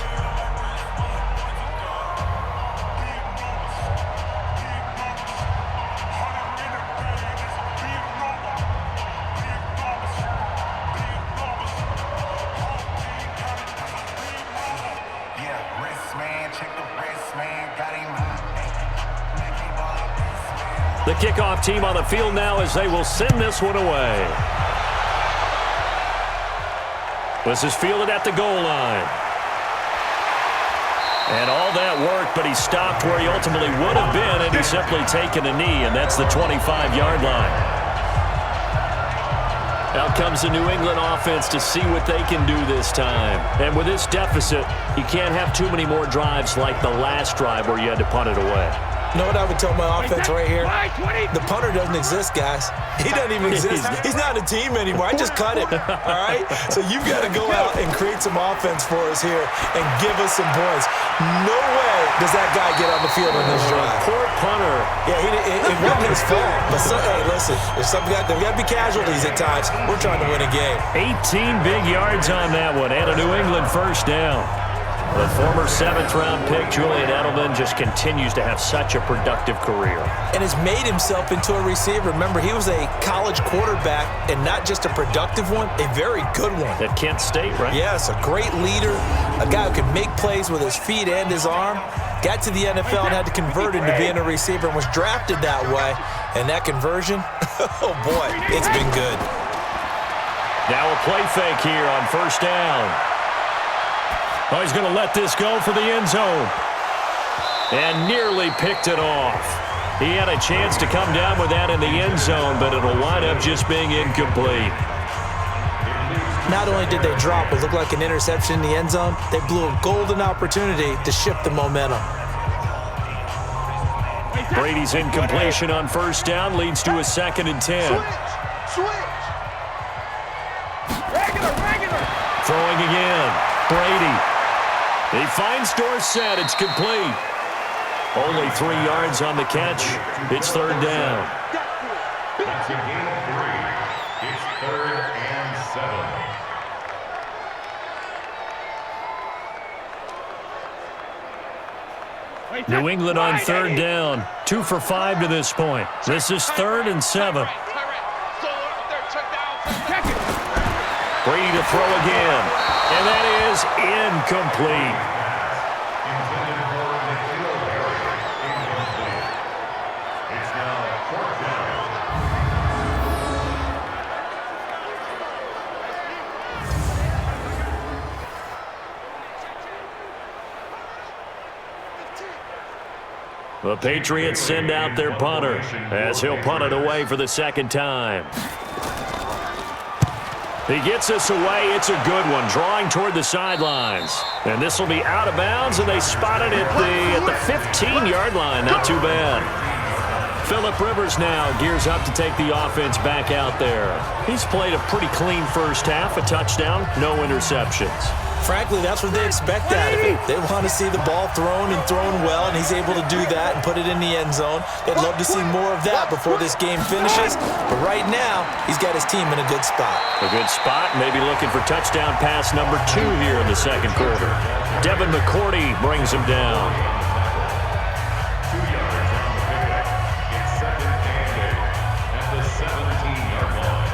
The kickoff team on the field now as they will send this one away. This is fielded at the goal line. And all that worked, but he stopped where he ultimately would have been, and he's simply taken a knee, and that's the 25-yard line. Out comes the New England offense to see what they can do this time. And with this deficit, you can't have too many more drives like the last drive where you had to punt it away. You know what I would tell my offense right here? The punter doesn't exist, guys. He doesn't even exist. He's not a team anymore. I just cut him, all right? So you've got to go out and create some offense for us here and give us some points. No way does that guy get on the field in this drive. Poor punter. Yeah, it wasn't his fault. But, hey, listen, there's got to be casualties at times. We're trying to win a game. 18 big yards on that one, and a New England first down. The former 7th-round pick, Julian Edelman, just continues to have such a productive career. And has made himself into a receiver. Remember, he was a college quarterback, and not just a productive one, a very good one. At Kent State, right? Yes, a great leader, a guy who can make plays with his feet and his arm. Got to the NFL and had to convert into being a receiver and was drafted that way. And that conversion, oh boy, it's been good. Now a play fake here on first down. Oh, he's going to let this go for the end zone. And nearly picked it off. He had a chance to come down with that in the end zone, but it'll wind up just being incomplete. Not only did they drop what looked like an interception in the end zone, they blew a golden opportunity to shift the momentum. Brady's incompletion on first down leads to a 2nd and 10. Switch. Regular. Throwing again. Brady. He finds Dorsett. It's complete. Only 3 yards on the catch. It's 3rd down. That's a gain of 3. It's 3rd and 7. New England on 3rd down. 2 for 5 to this point. This is 3rd and 7. Brady to throw again. And that is incomplete. Intended for Nikhil Harry. Incomplete. It's now 4th down. The Patriots send out their punter as he'll punt it away for the 2nd time. He gets us away. It's a good one, drawing toward the sidelines. And this will be out of bounds, and they spot it at the 15-yard line. Not too bad. Phillip Rivers now gears up to take the offense back out there. He's played a pretty clean first half, a touchdown, no interceptions. Frankly, that's what they expect out of it. They want to see the ball thrown and thrown well, and he's able to do that and put it in the end zone. They'd love to see more of that before this game finishes. But right now, he's got his team in a good spot. A good spot, maybe looking for touchdown pass number 2 here in the 2nd quarter. Devin McCourty brings him down. 2 yards on the pickup. It's 2nd and 8 at the 17-yard line.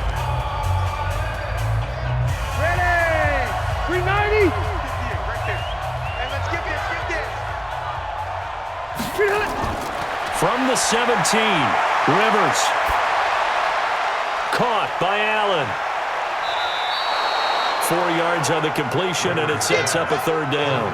Ready. 390. Right there. Hey, let's get this. From the 17, Rivers. Caught by Allen. 4 yards on the completion, and it sets up a 3rd down.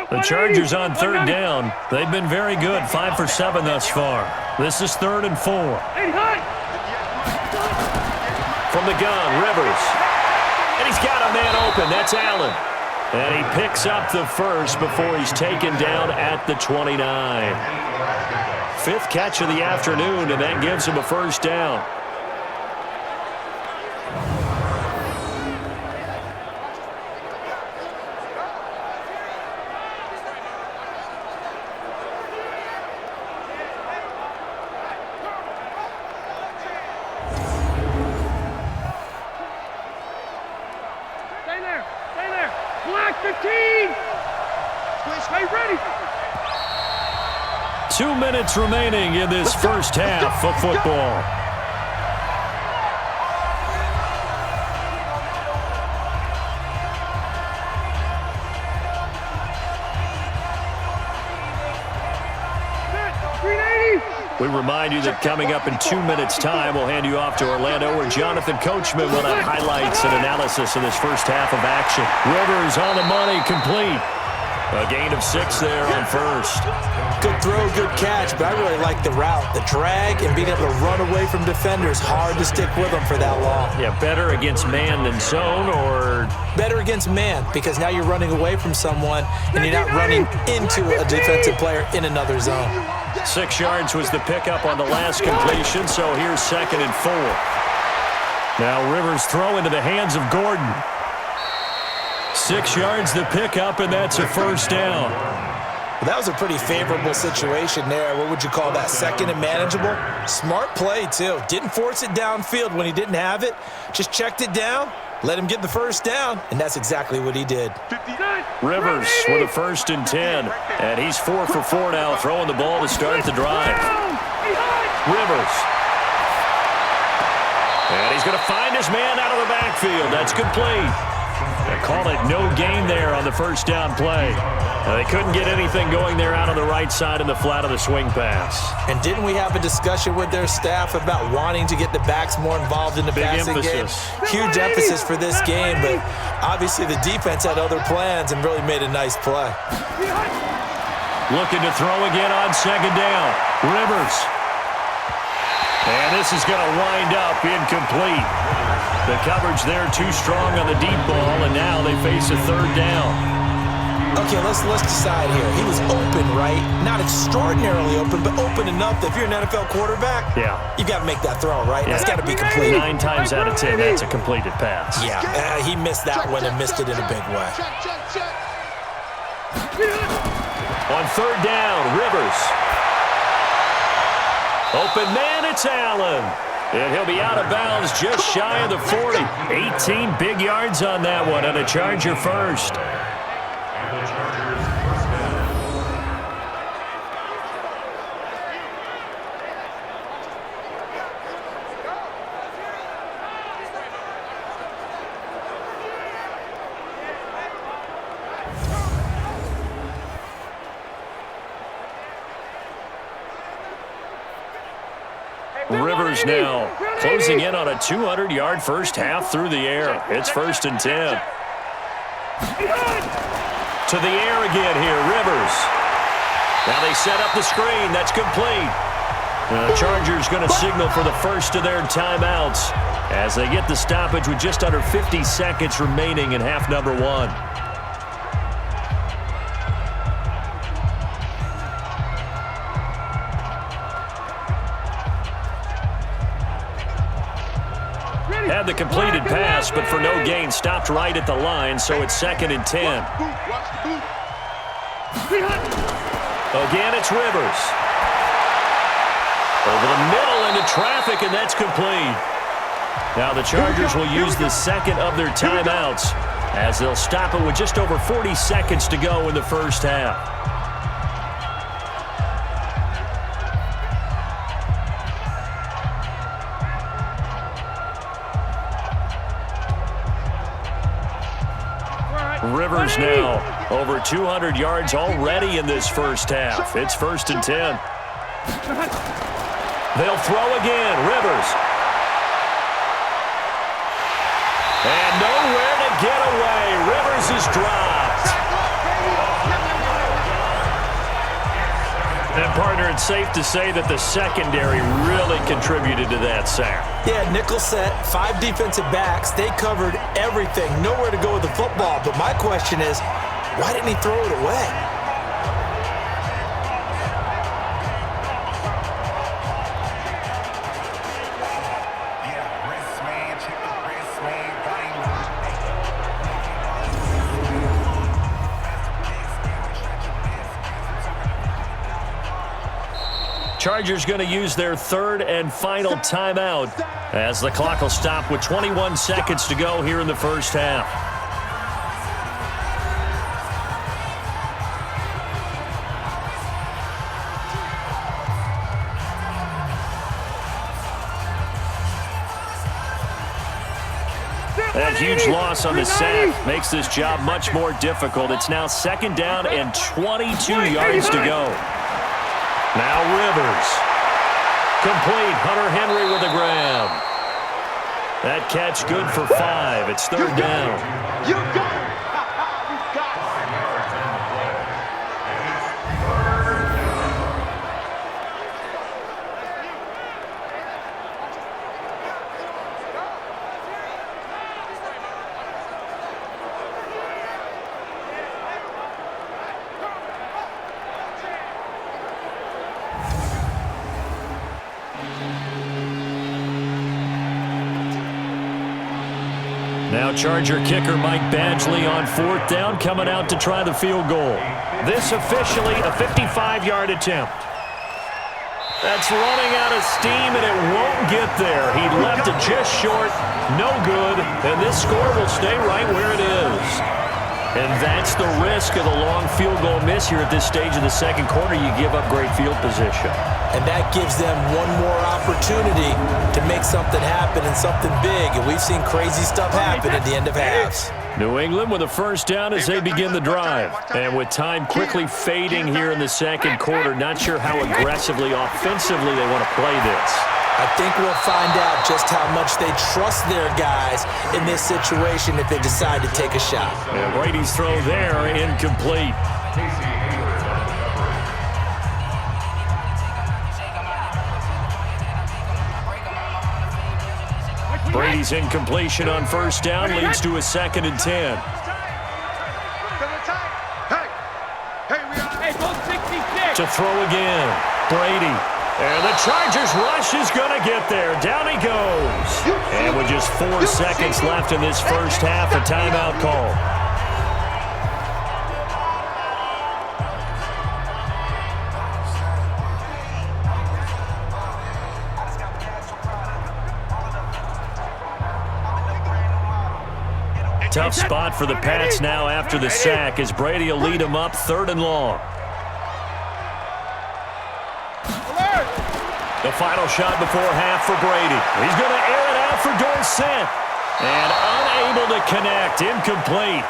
The Chargers on 3rd down. They've been very good, 5 for 7 thus far. This is 3rd and 4. From the gun, Rivers. And he's got a man open. That's Allen. And he picks up the first before he's taken down at the 29. 5th catch of the afternoon, and that gives him a first down. Stay there. Black 15. Stay ready. 2 minutes remaining in this first half of football. We remind you that coming up in 2 minutes' time, we'll hand you off to Orlando, where Jonathan Coachman will have highlights and analysis of this first half of action. Rivers on the money, complete. A gain of 6 there on first. Good throw, good catch, but I really like the route. The drag and being able to run away from defenders, hard to stick with them for that long. Yeah, better against man than zone, or? Better against man, because now you're running away from someone and you're not running into a defensive player in another zone. 6 yards was the pickup on the last completion, so here's 2nd and 4. Now Rivers throw into the hands of Gordon. 6 yards the pickup, and that's a first down. Well, that was a pretty favorable situation there. What would you call that? 2nd and manageable? Smart play, too. Didn't force it downfield when he didn't have it. Just checked it down, let him get the first down, and that's exactly what he did. Rivers with a 1st and 10, and he's 4 for 4 now, throwing the ball to start the drive. Rivers. And he's going to find his man out of the backfield. That's complete. They call it no gain there on the first down play. They couldn't get anything going there out on the right side in the flat of the swing pass. And didn't we have a discussion with their staff about wanting to get the backs more involved in the passing game? Huge emphasis for this game, but obviously the defense had other plans and really made a nice play. Looking to throw again on 2nd down. Rivers. And this is going to wind up incomplete. The coverage there too strong on the deep ball, and now they face a 3rd down. Okay, let's decide here. He was open, right? Not extraordinarily open, but open enough that if you're an NFL quarterback, you got to make that throw, right? Yeah. That's got to be complete. 9 times out of 10, that's a completed pass. Yeah, he missed that one and missed it in a big way. On 3rd down, Rivers. Open man, it's Allen. And he'll be out of bounds just shy of the 40. 18 big yards on that one, and a Charger first. Rivers now closing in on a 200-yard first half through the air. It's 1st and 10. To the air again here, Rivers. Now they set up the screen. That's complete. The Chargers going to signal for the first of their timeouts as they get the stoppage with just under 50 seconds remaining in half number 1. Had the completed pass, but for no gain, stopped right at the line, so it's 2nd and 10. Again, it's Rivers. Over the middle into traffic, and that's complete. Now the Chargers will use the 2nd of their timeouts as they'll stop it with just over 40 seconds to go in the first half. Rivers now over 200 yards already in this first half. It's 1st and 10. They'll throw again. Rivers. And nowhere to get away. Rivers is dropped. And, partner, it's safe to say that the secondary really contributed to that sack. Yeah, nickel set, 5 defensive backs. They covered everything. Nowhere to go with the football. But my question is, why didn't he throw it away? Chargers going to use their 3rd and final timeout as the clock will stop with 21 seconds to go here in the first half. That huge loss on the sack makes this job much more difficult. It's now 2nd down and 22 yards to go. Now Rivers. Complete. Hunter Henry with a grab. That catch good for 5. It's 3rd down. You got it. Now Charger kicker Mike Badgley on 4th down, coming out to try the field goal. This officially a 55-yard attempt. That's running out of steam, and it won't get there. He left it just short, no good, and this score will stay right where it is. And that's the risk of the long field goal miss here at this stage of the second quarter. You give up great field position. And that gives them one more opportunity to make something happen and something big. And we've seen crazy stuff happen at the end of halves. New England with a first down as they begin the drive. And with time quickly fading here in the second quarter, not sure how aggressively, offensively they want to play this. I think we'll find out just how much they trust their guys in this situation if they decide to take a shot. And Brady's throw there, incomplete. Brady's incompletion on first down leads to a 2nd and 10. To throw again, Brady. And the Chargers rush is going to get there. Down he goes. And with just 4 seconds left in this first half, a timeout call. Tough spot for the Pats now after the sack as Brady will lead them up 3rd and long. The final shot before half for Brady. He's going to air it out for Dorsett. And unable to connect. Incomplete.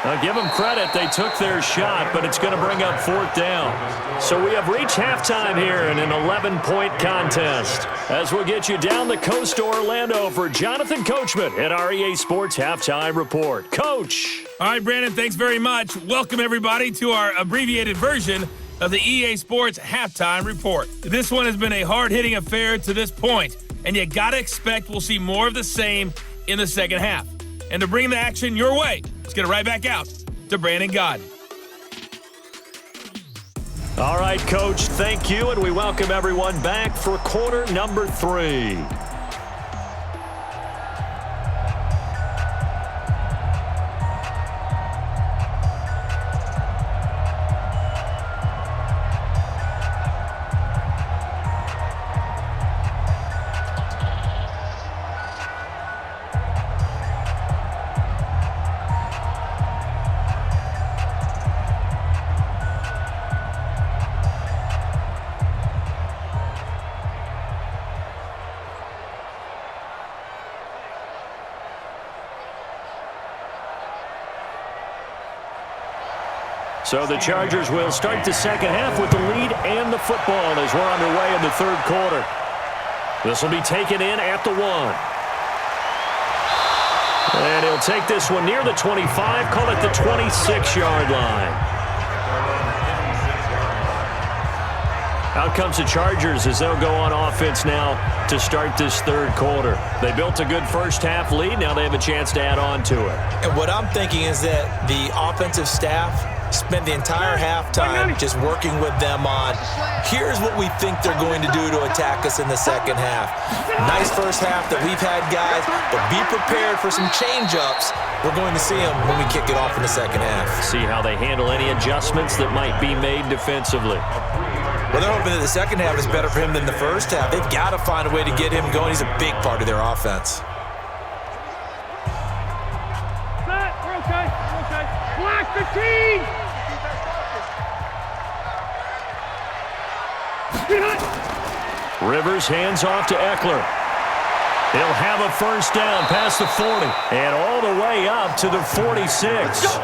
Now give them credit. They took their shot, but it's going to bring up 4th down. So we have reached halftime here in an 11-point contest. As we'll get you down the coast to Orlando for Jonathan Coachman at our EA Sports Halftime Report. Coach. All right, Brandon, thanks very much. Welcome, everybody, to our abbreviated version of the EA Sports Halftime Report. This one has been a hard-hitting affair to this point, and you got to expect we'll see more of the same in the second half. And to bring the action your way, let's get it right back out to Brandon Gaudin. All right, Coach, thank you, and we welcome everyone back for quarter number 3. So the Chargers will start the second half with the lead and the football as we're underway in the third quarter. This will be taken in at the 1. And he'll take this one near the 25, call it the 26-yard line. Out comes the Chargers as they'll go on offense now to start this third quarter. They built a good first half lead. Now they have a chance to add on to it. And what I'm thinking is that the offensive staff spend the entire halftime just working with them on, here's what we think they're going to do to attack us in the second half. Nice first half that we've had, guys, but be prepared for some change-ups. We're going to see them when we kick it off in the second half. See how they handle any adjustments that might be made defensively. Well, they're hoping that the second half is better for him than the first half. They've got to find a way to get him going. He's a big part of their offense. We're okay. We're okay. Blast the team! Rivers hands off to Eckler. He'll have a first down past the 40 and all the way up to the 46.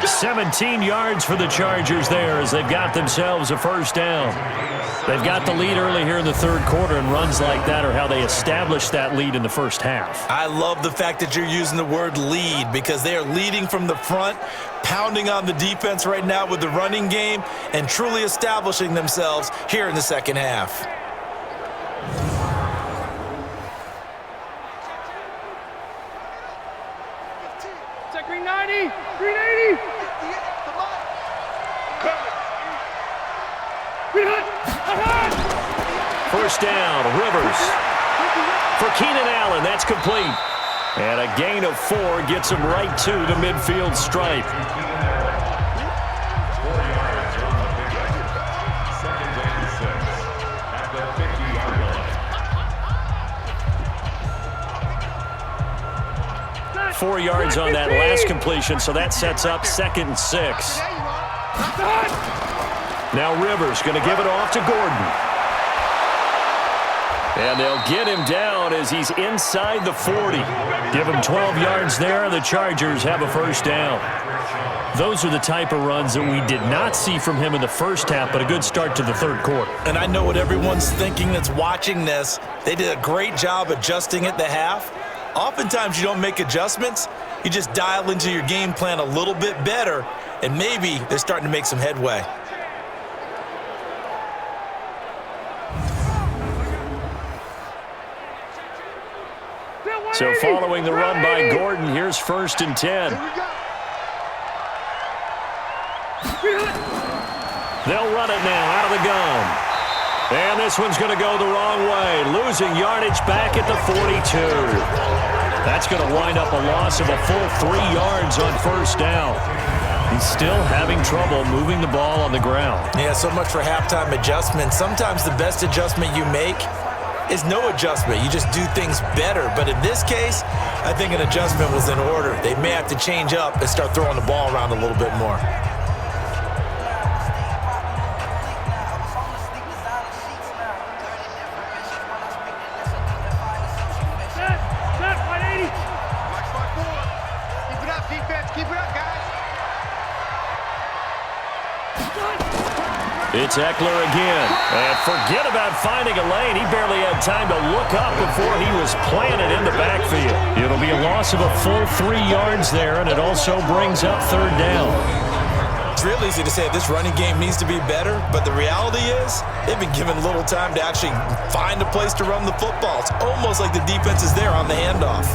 17 yards for the Chargers there as they've got themselves a first down. They've got the lead early here in the third quarter, and runs like that are how they established that lead in the first half. I love the fact that you're using the word lead because they are leading from the front, pounding on the defense right now with the running game, and truly establishing themselves here in the second half. Check 390, 380. First down, Rivers. For Keenan Allen, that's complete. And a gain of 4 gets him right to the midfield stripe. 4 yards on the pickup. 2nd and 6 at the 50-yard line. 4 yards on that last completion, so that sets up 2nd and 6. Now Rivers going to give it off to Gordon. And they'll get him down as he's inside the 40. Give him 12 yards there, and the Chargers have a first down. Those are the type of runs that we did not see from him in the first half, but a good start to the third quarter. And I know what everyone's thinking that's watching this. They did a great job adjusting at the half. Oftentimes you don't make adjustments. You just dial into your game plan a little bit better, and maybe they're starting to make some headway. So following the run by Gordon, here's 1st and 10. They'll run it now out of the gun. And this one's going to go the wrong way, losing yardage back at the 42. That's going to wind up a loss of a full 3 yards on first down. He's still having trouble moving the ball on the ground. Yeah, so much for halftime adjustments. Sometimes the best adjustment you make is no adjustment. You just do things better. But in this case, I think an adjustment was in order. They may have to change up and start throwing the ball around a little bit more. It's Eckler again. And forget about finding a lane. He barely had time to look up before he was planted in the backfield. It'll be a loss of a full 3 yards there, and it also brings up 3rd down. It's real easy to say this running game needs to be better, but the reality is they've been given little time to actually find a place to run the football. It's almost like the defense is there on the handoff.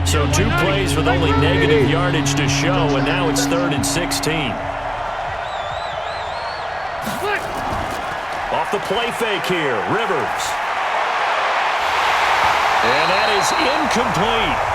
So 2 plays with only negative yardage to show, and now it's 3rd and 16. Off the play fake here, Rivers. And that is incomplete.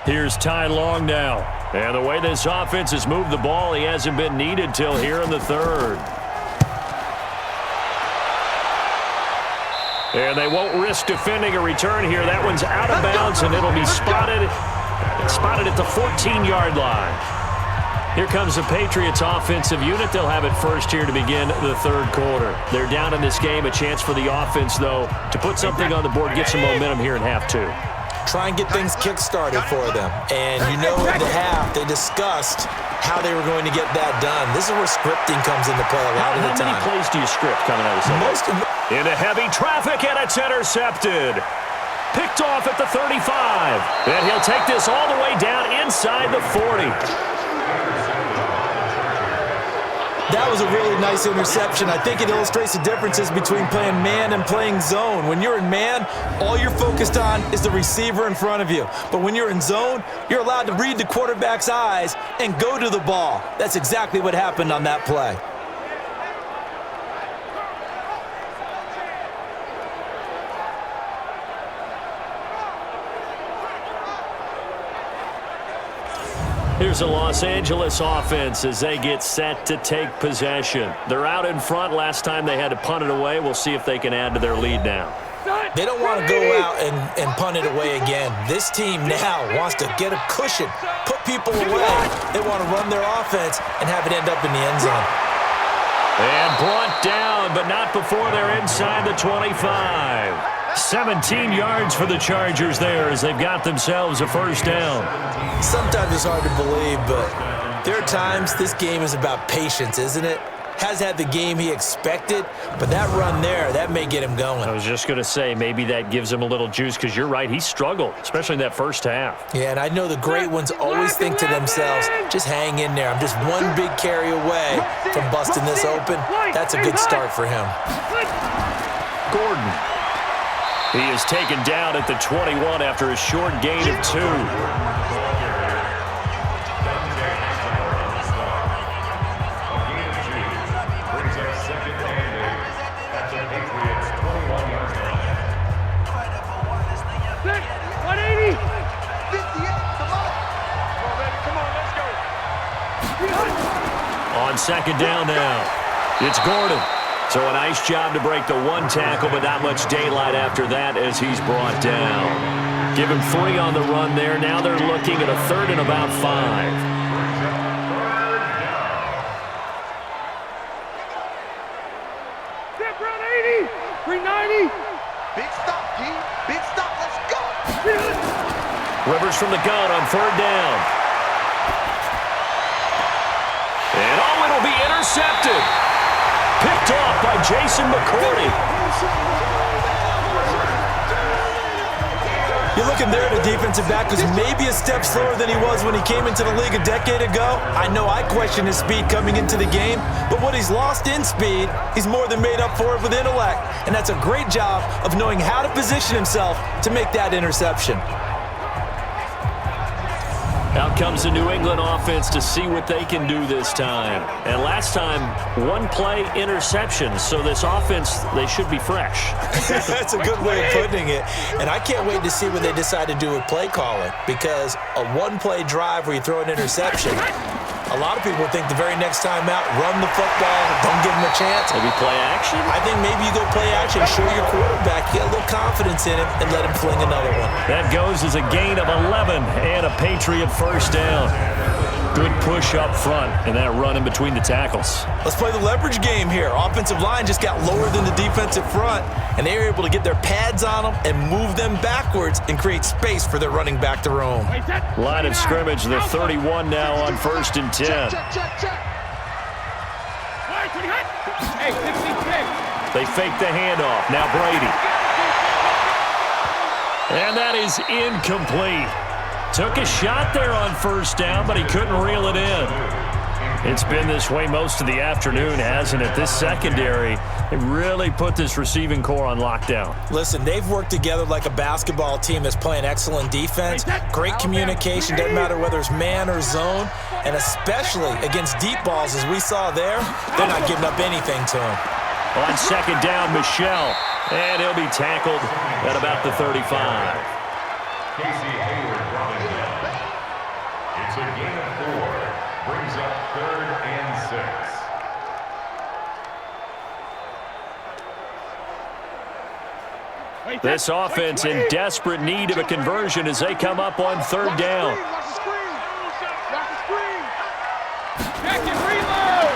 Here's Ty Long now. And the way this offense has moved the ball, he hasn't been needed till here in the 3rd. And they won't risk defending a return here. That one's out of bounds, and it'll be spotted at the 14-yard line. Here comes the Patriots offensive unit. They'll have it first here to begin the 3rd quarter. They're down in this game. A chance for the offense, though, to put something on the board, get some momentum here in half 2. Try and get things kick-started for them. And you know in the half, they discussed how they were going to get that done. This is where scripting comes into play a lot of the time. How many plays do you script coming out of this? Into heavy traffic, and it's intercepted. Picked off at the 35. And he'll take this all the way down inside the 40. That was a really nice interception. I think it illustrates the differences between playing man and playing zone. When you're in man, all you're focused on is the receiver in front of you. But when you're in zone, you're allowed to read the quarterback's eyes and go to the ball. That's exactly what happened on that play. Here's a Los Angeles offense as they get set to take possession. They're out in front. Last time they had to punt it away. We'll see if they can add to their lead now. They don't want to go out and punt it away again. This team now wants to get a cushion, put people away. They want to run their offense and have it end up in the end zone. And brought down, but not before they're inside the 25. 17 yards for the Chargers there as they've got themselves a first down. Sometimes it's hard to believe, but there are times this game is about patience, isn't it? has had the game he expected, but that run there, that may get him going. I was just going to say, maybe that gives him a little juice, because you're right, he struggled, especially in that first half. Yeah, and I know the great ones always think to themselves, just hang in there. I'm just one big carry away from busting this open. That's a good start for him. Gordon. He is taken down at the 21 after a short gain of 2. On second down now, it's Gordon. So a nice job to break the 1 tackle, but not much daylight after that as he's brought down. Give him 3 on the run there. Now they're looking at a 3rd and about 5. Step round 80, 390. Big stop, G. Big stop. Let's go. Rivers from the gun on 3rd down. And it'll be intercepted. Picked off by Jason McCourty. You're looking there at a defensive back who's maybe a step slower than he was when he came into the league a decade ago. I know I questioned his speed coming into the game, but what he's lost in speed, he's more than made up for it with intellect. And that's a great job of knowing how to position himself to make that interception. Out comes the New England offense to see what they can do this time. And last time, 1-play interception. So this offense, they should be fresh. That's a good way of putting it. And I can't wait to see what they decide to do with play calling, because a 1-play drive where you throw an interception, a lot of people think the very next time out, run the football, don't give him a chance. Maybe play action? I think maybe you go play action, show your quarterback, get a little confidence in him, and let him fling another one. That goes as a gain of 11 and a Patriot first down. Good push up front, and that run in between the tackles. Let's play the leverage game here. Offensive line just got lower than the defensive front, and they were able to get their pads on them and move them backwards and create space for their running back to roam. Line of scrimmage, the 31 now on 1st and 10. They fake the handoff. Now Brady. And that is incomplete. Took a shot there on 1st down, but he couldn't reel it in. It's been this way most of the afternoon, hasn't it? This secondary, they really put this receiving core on lockdown. Listen, they've worked together like a basketball team that's playing excellent defense. Great communication, doesn't matter whether it's man or zone, and especially against deep balls, as we saw there, they're not giving up anything to him. On second down, Michelle, and he'll be tackled at about the 35. Casey Hayward brought him down. It's a gain of 4. Brings up 3rd and 6. This offense in desperate need of a conversion as they come up on 3rd down.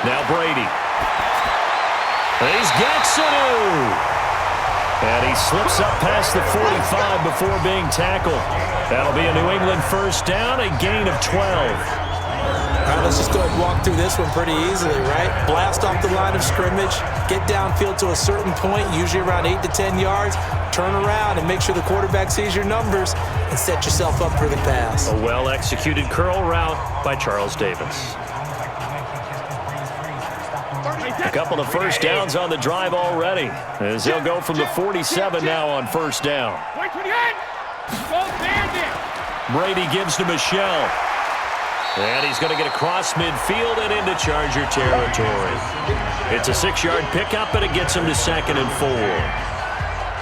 Now Brady. He's got Sanu. And he slips up past the 45 before being tackled. That'll be a New England first down, a gain of 12. All right, let's just go ahead and walk through this one pretty easily, right? Blast off the line of scrimmage, get downfield to a certain point, usually around 8 to 10 yards, turn around and make sure the quarterback sees your numbers and set yourself up for the pass. A well-executed curl route by Charles Davis. A couple of first downs on the drive already, as they'll go from the 47 now on 1st down. Brady gives to Michelle. And he's going to get across midfield and into Charger territory. It's a 6-yard pickup, and it gets him to 2nd and 4.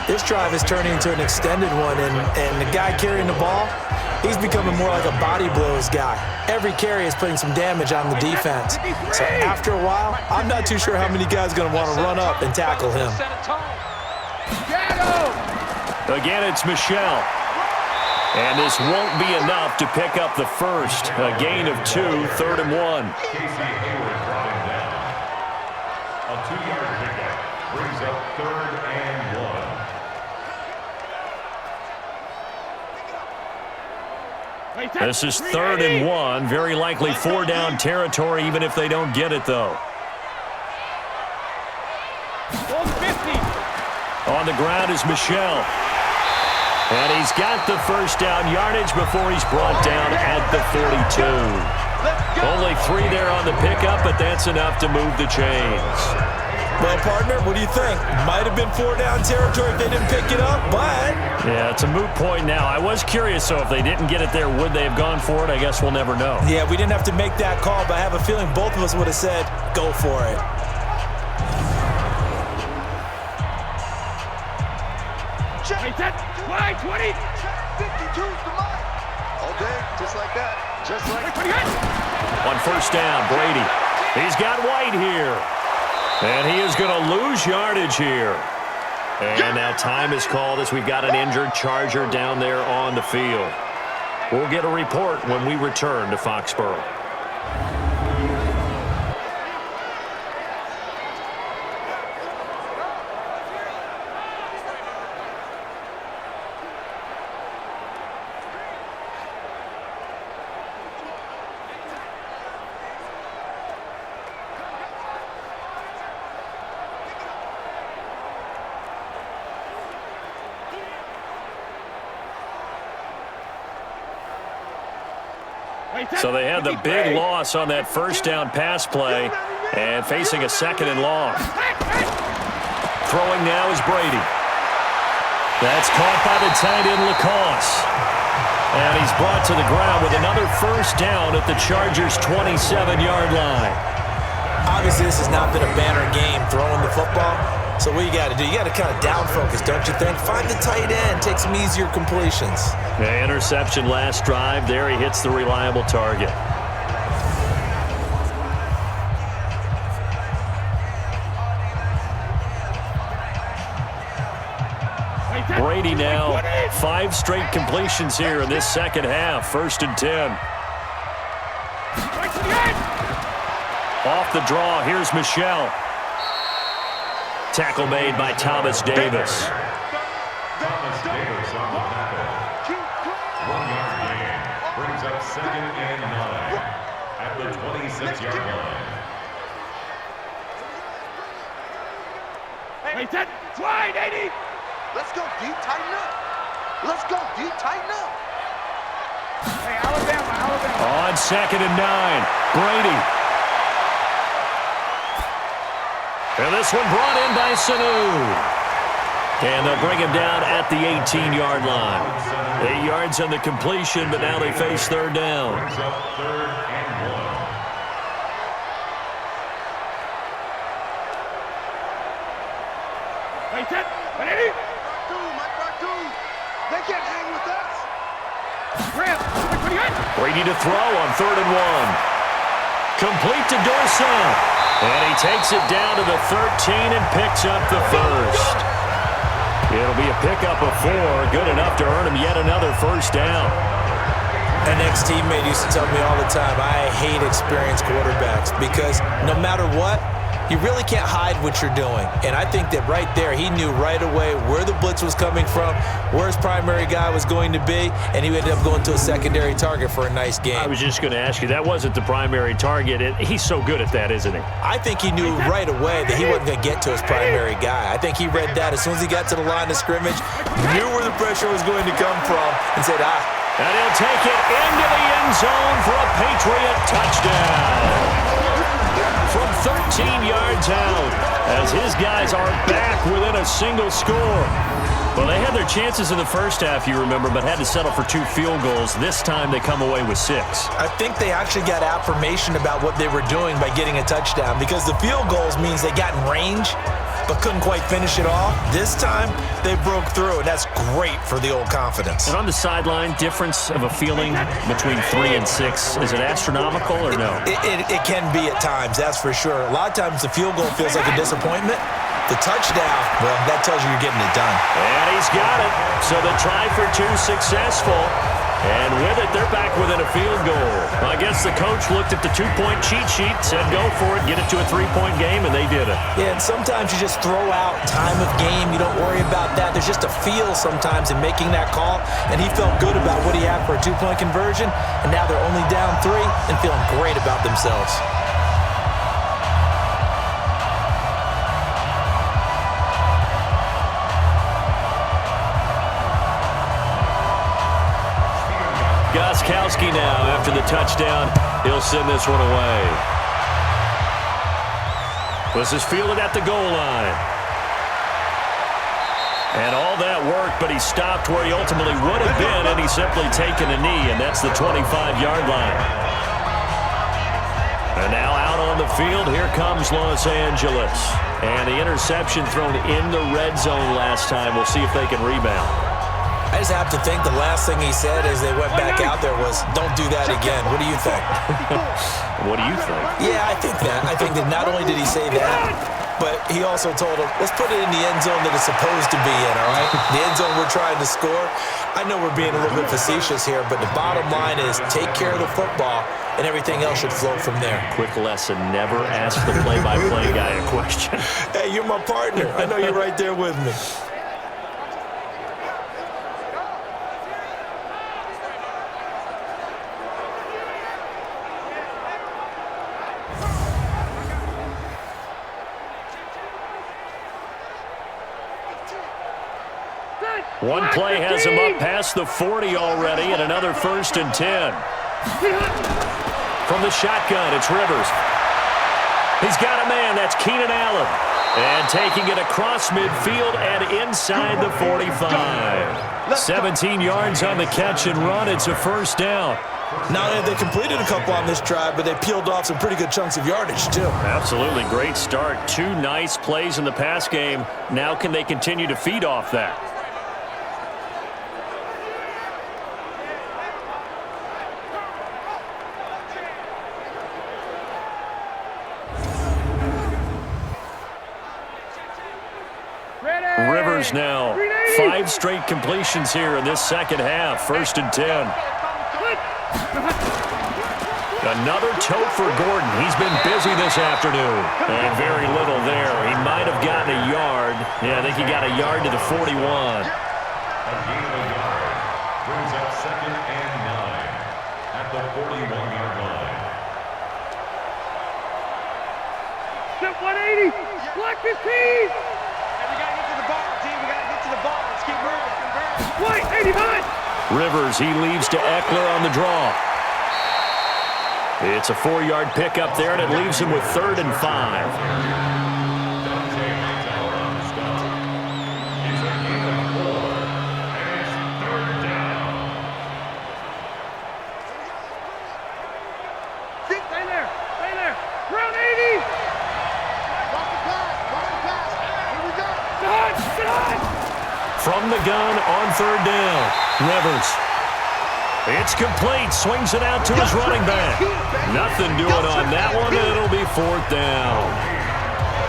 This drive is turning into an extended one, and the guy carrying the ball, he's becoming more like a body blows guy. Every carry is putting some damage on the defense. So after a while, I'm not too sure how many guys are going to want to run up and tackle him. Again, it's Michelle. And this won't be enough to pick up the first. A gain of 2, 3rd and 1. Casey Hayward brought him down. A 2-yard pickup brings up 3rd and 1. This is 3rd and 1. Very likely 4-down territory, even if they don't get it, though. On the ground is Michel. And he's got the first down yardage before he's brought down at the 42. Only 3 there on the pickup, but that's enough to move the chains. Well, partner, what do you think? Might have been 4-down territory if they didn't pick it up, but... Yeah, it's a moot point now. I was curious, so if they didn't get it there, would they have gone for it? I guess we'll never know. Yeah, we didn't have to make that call, but I have a feeling both of us would have said, go for it. Check. 20. 52's the mark. Okay, just like that. Just like that. On first down, Brady. He's got White here. And he is going to lose yardage here. And now time is called as we've got an injured Charger down there on the field. We'll get a report when we return to Foxborough. So they had the big loss on that first down pass play and facing a 2nd and long. Throwing now is Brady. That's caught by the tight end Lacoste. And he's brought to the ground with another first down at the Chargers' 27-yard line. Obviously, this has not been a banner game throwing the football. So what you got to do, you got to kind of down focus, don't you think? Find the tight end, take some easier completions. Yeah, interception last drive. There he hits the reliable target. Brady now 5 straight completions here in this second half. 1st and 10. Off the draw, here's Michel. Tackle made by Thomas Davis. Thomas Davis on the tackle. 1-yard gain brings up 2nd and 9 at the 26-yard line. Wide, 80. Let's go deep, tighten up. Let's go deep, tighten up. Hey, Alabama. On 2nd and 9, Brady. And this one brought in by Sanu. And they'll bring him down at the 18-yard line. 8 yards on the completion, but now they face 3rd down. Brings up 3rd and 1. They can't hang with us. Brady to throw on 3rd and 1. Complete to Dorsett. And he takes it down to the 13 and picks up the first. It'll be a pickup of 4, good enough to earn him yet another first down. An ex-teammate used to tell me all the time, I hate experienced quarterbacks because no matter what, you really can't hide what you're doing. And I think that right there, he knew right away where the blitz was coming from, where his primary guy was going to be, and he ended up going to a secondary target for a nice game. I was just going to ask you, that wasn't the primary target. He's so good at that, isn't he? I think he knew right away that he wasn't going to get to his primary guy. I think he read that as soon as he got to the line of scrimmage, knew where the pressure was going to come from, and said, And he'll take it into the end zone for a Patriot touchdown. From 13 yards out, as his guys are back within a single score. Well, they had their chances in the first half, you remember, but had to settle for 2 field goals. This time they come away with 6. I think they actually got affirmation about what they were doing by getting a touchdown because the field goals means they got in range but couldn't quite finish it off. This time, they broke through, and that's great for the old confidence. And on the sideline, difference of a feeling between 3 and 6, is it astronomical or no? It can be at times, that's for sure. A lot of times the field goal feels like a disappointment. The touchdown, well, that tells you you're getting it done. And he's got it. So the try for 2 successful. And with it, they're back within a field goal. I guess the coach looked at the 2-point cheat sheet, said go for it, get it to a 3-point game, and they did it. Yeah, and sometimes you just throw out time of game. You don't worry about that. There's just a feel sometimes in making that call, and he felt good about what he had for a 2-point conversion, and now they're only down 3 and feeling great about themselves. Trubisky now after the touchdown. He'll send this one away. This is fielded at the goal line. And all that worked, but he stopped where he ultimately would have been, and he's simply taken a knee, and that's the 25-yard line. And now out on the field, here comes Los Angeles. And the interception thrown in the red zone last time. We'll see if they can rebound. I just have to think the last thing he said as they went back out there was, don't do that again. What do you think? What do you think? Yeah, I think that. I think that not only did he say that, but he also told him, let's put it in the end zone that it's supposed to be in, all right? The end zone we're trying to score. I know we're being a little bit facetious here, but the bottom line is take care of the football, and everything else should flow from there. Quick lesson, never ask the play-by-play guy a question. Hey, you're my partner. I know you're right there with me. One play has him up past the 40 already, and another 1st and 10. From the shotgun, it's Rivers. He's got a man. That's Keenan Allen. And taking it across midfield and inside the 45. 17 yards on the catch and run. It's a 1st down. Not only have they completed a couple on this drive, but they peeled off some pretty good chunks of yardage, too. Absolutely great start. 2 nice plays in the pass game. Now can they continue to feed off that? Rivers now 5 straight completions here in this second half. 1st and 10. Another toe for Gordon. He's been busy this afternoon. And very little there. He might have gotten a yard. Yeah, I think he got a yard to the 41. A gain of a yard brings up 2nd and 9 at the 41-yard line. Step 180. Block this team. We got to get to the ball, team. We got to get to the ball. Let's keep moving. Wait, 89. Rivers, he leaves to Eckler on the draw. It's a 4-yard pickup there, and it leaves him with 3rd and 5. From the gun on 3rd down. Rivers. It's complete. Swings it out to his running back. Nothing doing on that one. It'll be 4th down.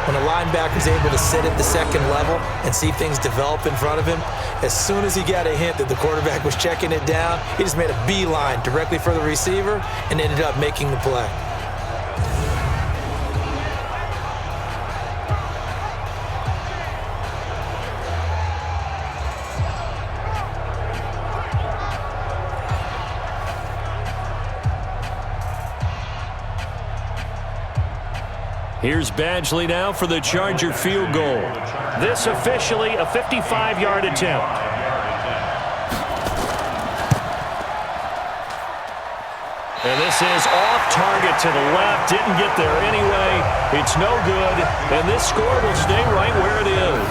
When a linebacker's able to sit at the 2nd level and see things develop in front of him, as soon as he got a hint that the quarterback was checking it down, he just made a beeline directly for the receiver and ended up making the play. Here's Badgley now for the Charger field goal. This officially a 55-yard attempt. And this is off target to the left. Didn't get there anyway. It's no good. And this score will stay right where it is.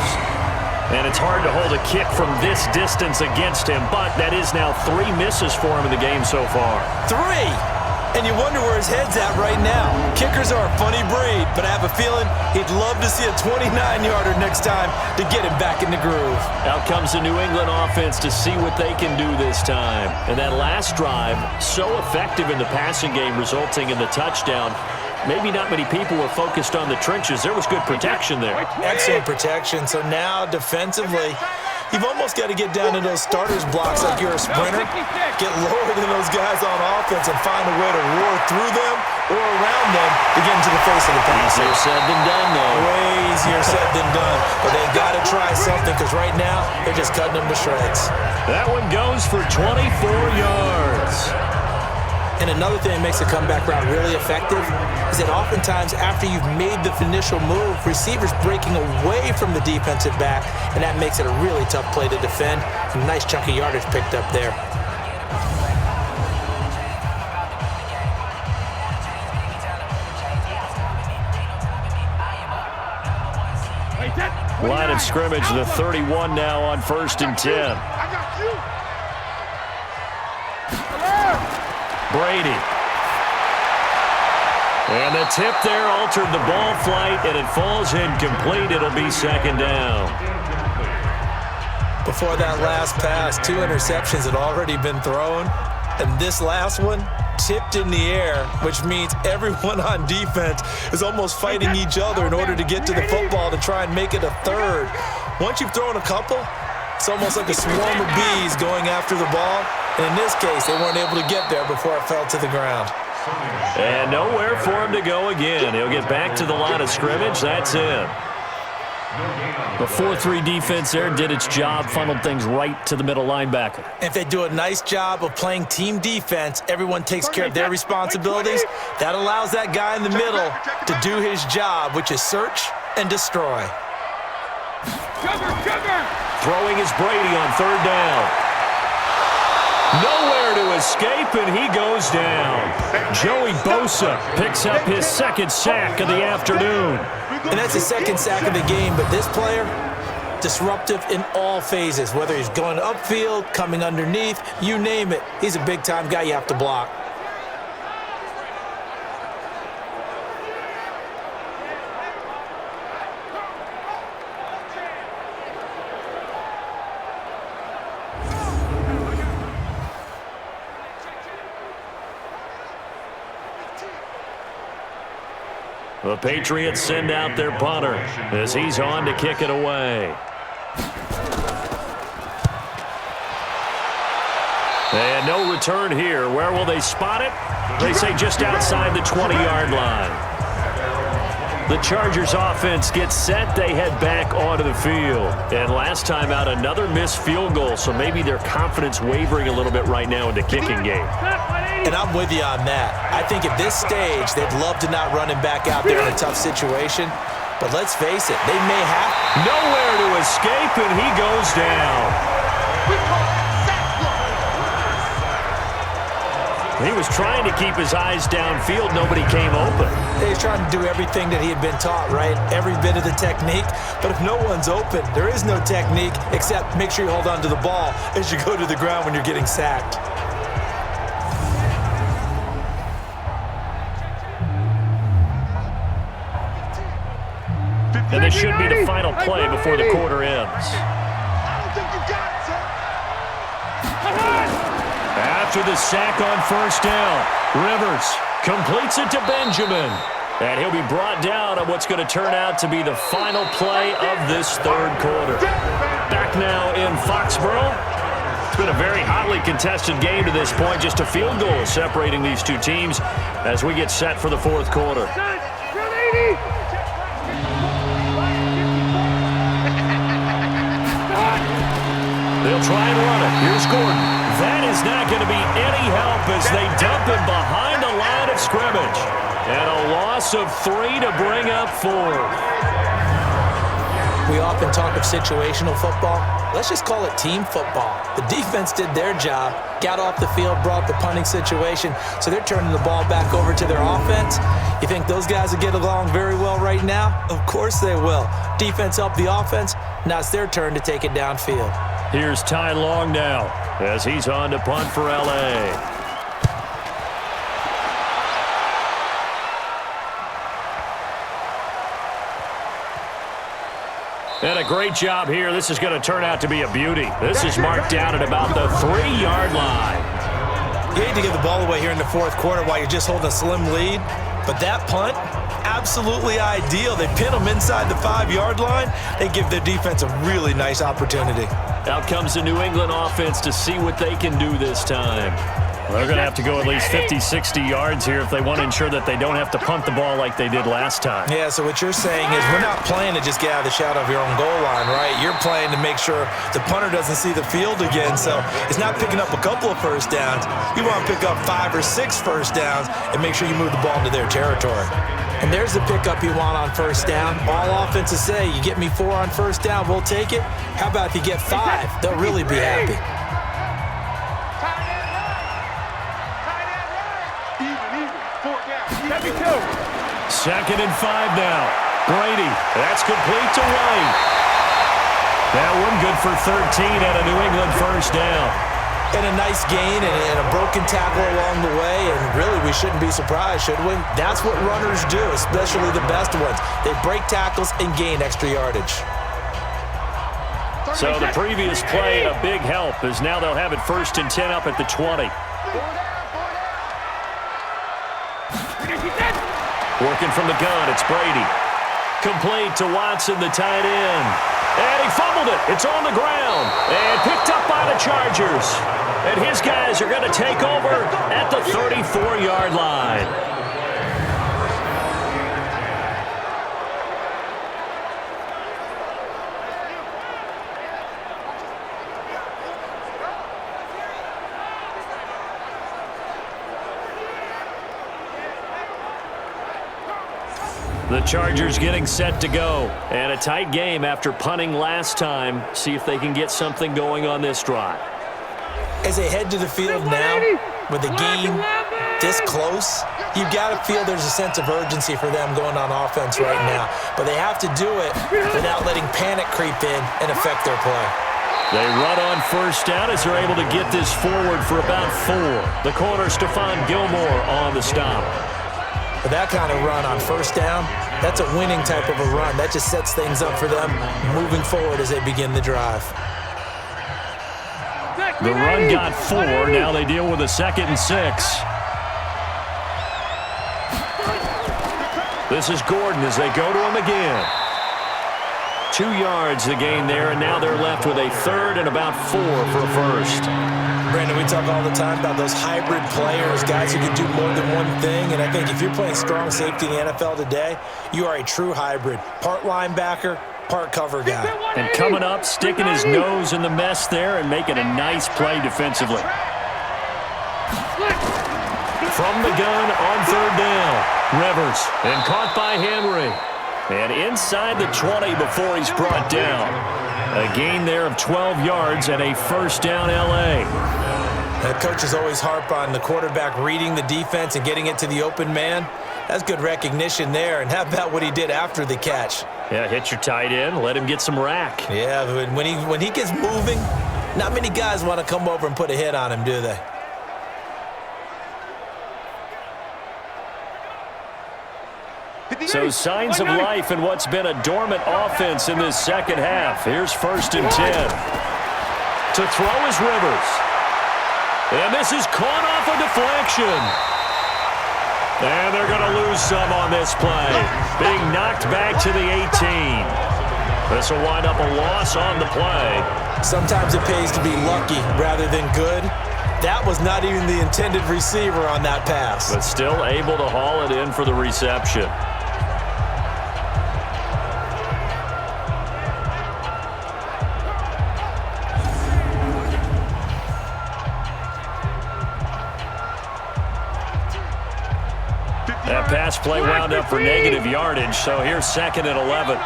And it's hard to hold a kick from this distance against him, but that is now 3 misses for him in the game so far. 3! And you wonder where his head's at right now. Kickers are a funny breed, but I have a feeling he'd love to see a 29-yarder next time to get him back in the groove. Out comes the New England offense to see what they can do this time. And that last drive, so effective in the passing game, resulting in the touchdown. Maybe not many people were focused on the trenches. There was good protection there. Excellent protection. So now, defensively, you've almost got to get down to those starters blocks like you're a sprinter. Get lower than those guys on offense and find a way to roar through them or around them to get into the face of the pass. Easier said than done, though. Way easier said than done. But they got to try something because right now, they're just cutting them to shreds. That one goes for 24 yards. And another thing that makes a comeback route really effective is that oftentimes after you've made the initial move, receivers breaking away from the defensive back, and that makes it a really tough play to defend. A nice chunk of yardage picked up there. Line of scrimmage, the 31 now on 1st and 10. I got you. Brady. And the tip there altered the ball flight, and it falls incomplete. It'll be 2nd down. Before that last pass, 2 interceptions had already been thrown, and this last one tipped in the air, which means everyone on defense is almost fighting each other in order to get to the football to try and make it a 3rd. Once you've thrown a couple, it's almost like a swarm of bees going after the ball. And in this case, they weren't able to get there before it fell to the ground. And nowhere for him to go again. He'll get back to the line of scrimmage. That's it. The 4-3 defense there did its job, funneled things right to the middle linebacker. If they do a nice job of playing team defense, everyone takes care of their responsibilities. That allows that guy in the middle to do his job, which is search and destroy. Throwing is Brady on 3rd down. Nowhere to escape, and he goes down. Joey Bosa picks up his 2nd sack of the afternoon. And that's his 2nd sack of the game, but this player, disruptive in all phases, whether he's going upfield, coming underneath, you name it. He's a big-time guy you have to block. The Patriots send out their punter as he's on to kick it away. And no return here. Where will they spot it? They say just outside the 20-yard line. The Chargers offense gets set. They head back onto the field. And last time out, another missed field goal, so maybe their confidence wavering a little bit right now in the kicking game. And I'm with you on that. I think at this stage, they'd love to not run him back out there in a tough situation. But let's face it, they may have. Nowhere to escape, and he goes down. He was trying to keep his eyes downfield. Nobody came open. He's trying to do everything that he had been taught, right? Every bit of the technique. But if no one's open, there is no technique except make sure you hold on to the ball as you go to the ground when you're getting sacked. And this should be the final play before the quarter ends. I don't think you got it, sir. After the sack on 1st down, Rivers completes it to Benjamin. And he'll be brought down on what's going to turn out to be the final play of this 3rd quarter. Back now in Foxborough. It's been a very hotly contested game to this point. Just a field goal separating these two teams as we get set for the 4th quarter. They'll try and run it. Here's Gordon. That is not going to be any help as they dump him behind the line of scrimmage. And a loss of 3 to bring up 4. We often talk of situational football. Let's just call it team football. The defense did their job, got off the field, brought the punting situation, so they're turning the ball back over to their offense. You think those guys will get along very well right now? Of course they will. Defense helped the offense. Now it's their turn to take it downfield. Here's Ty Long now as he's on to punt for L.A. And a great job here. This is going to turn out to be a beauty. This is marked down at about the 3-yard line. You hate to give the ball away here in the 4th quarter while you're just holding a slim lead, but that punt, absolutely ideal. They pin them inside the 5-yard line. They give their defense a really nice opportunity. Out comes the New England offense to see what they can do this time. They're going to have to go at least 50, 60 yards here if they want to ensure that they don't have to punt the ball like they did last time. Yeah, so what you're saying is we're not playing to just get out of the shadow of your own goal line, right? You're playing to make sure the punter doesn't see the field again. So it's not picking up a couple of first downs. You want to pick up 5 or 6 first downs and make sure you move the ball into their territory. And there's the pickup you want on first down. All offenses say, you get me 4 on first down, we'll take it. How about if you get 5? They'll really be happy. Even. 2nd and 5 now. Brady, that's complete to White. That one good for 13 and a New England first down. And a nice gain and a broken tackle along the way, and really we shouldn't be surprised, should we? That's what runners do, especially the best ones. They break tackles and gain extra yardage. So the previous play, a big help, as now they'll have it 1st and 10 up at the 20. Working from the gun, it's Brady. Complete to Watson, the tight end. And he fumbled it. It's on the ground. And picked up by the Chargers. And his guys are going to take over at the 34-yard line. The Chargers getting set to go. And a tight game after punting last time. See if they can get something going on this drive. As they head to the field now, with the game this close, you've got to feel there's a sense of urgency for them going on offense right now. But they have to do it without letting panic creep in and affect their play. They run on first down as they're able to get this forward for about 4. The corner, Stephon Gilmore, on the stop. But that kind of run on first down, that's a winning type of a run. That just sets things up for them moving forward as they begin the drive. The run got 4. Now they deal with a 2nd and 6. This is Gordon as they go to him again. 2 yards the gain there, and now they're left with a 3rd and about 4 for a first. Brandon, we talk all the time about those hybrid players, guys who can do more than one thing, and I think if you're playing strong safety in the NFL today, you are a true hybrid. Part linebacker, part cover guy. And coming up, sticking his nose in the mess there and making a nice play defensively. From the gun on 3rd down, Rivers, and caught by Henry. And inside the 20 before he's brought down. A gain there of 12 yards and a first down L.A. Coaches always harp on the quarterback reading the defense and getting it to the open man. That's good recognition there. And how about what he did after the catch? Yeah, hit your tight end, let him get some rack. Yeah, but when he gets moving, not many guys want to come over and put a hit on him, do they? So signs of life in what's been a dormant offense in this second half. Here's 1st and 10. To throw is Rivers. And this is caught off a deflection. And they're going to lose some on this play. Being knocked back to the 18. This will wind up a loss on the play. Sometimes it pays to be lucky rather than good. That was not even the intended receiver on that pass. But still able to haul it in for the reception. That pass play wound up for negative yardage, so here's 2nd and 11.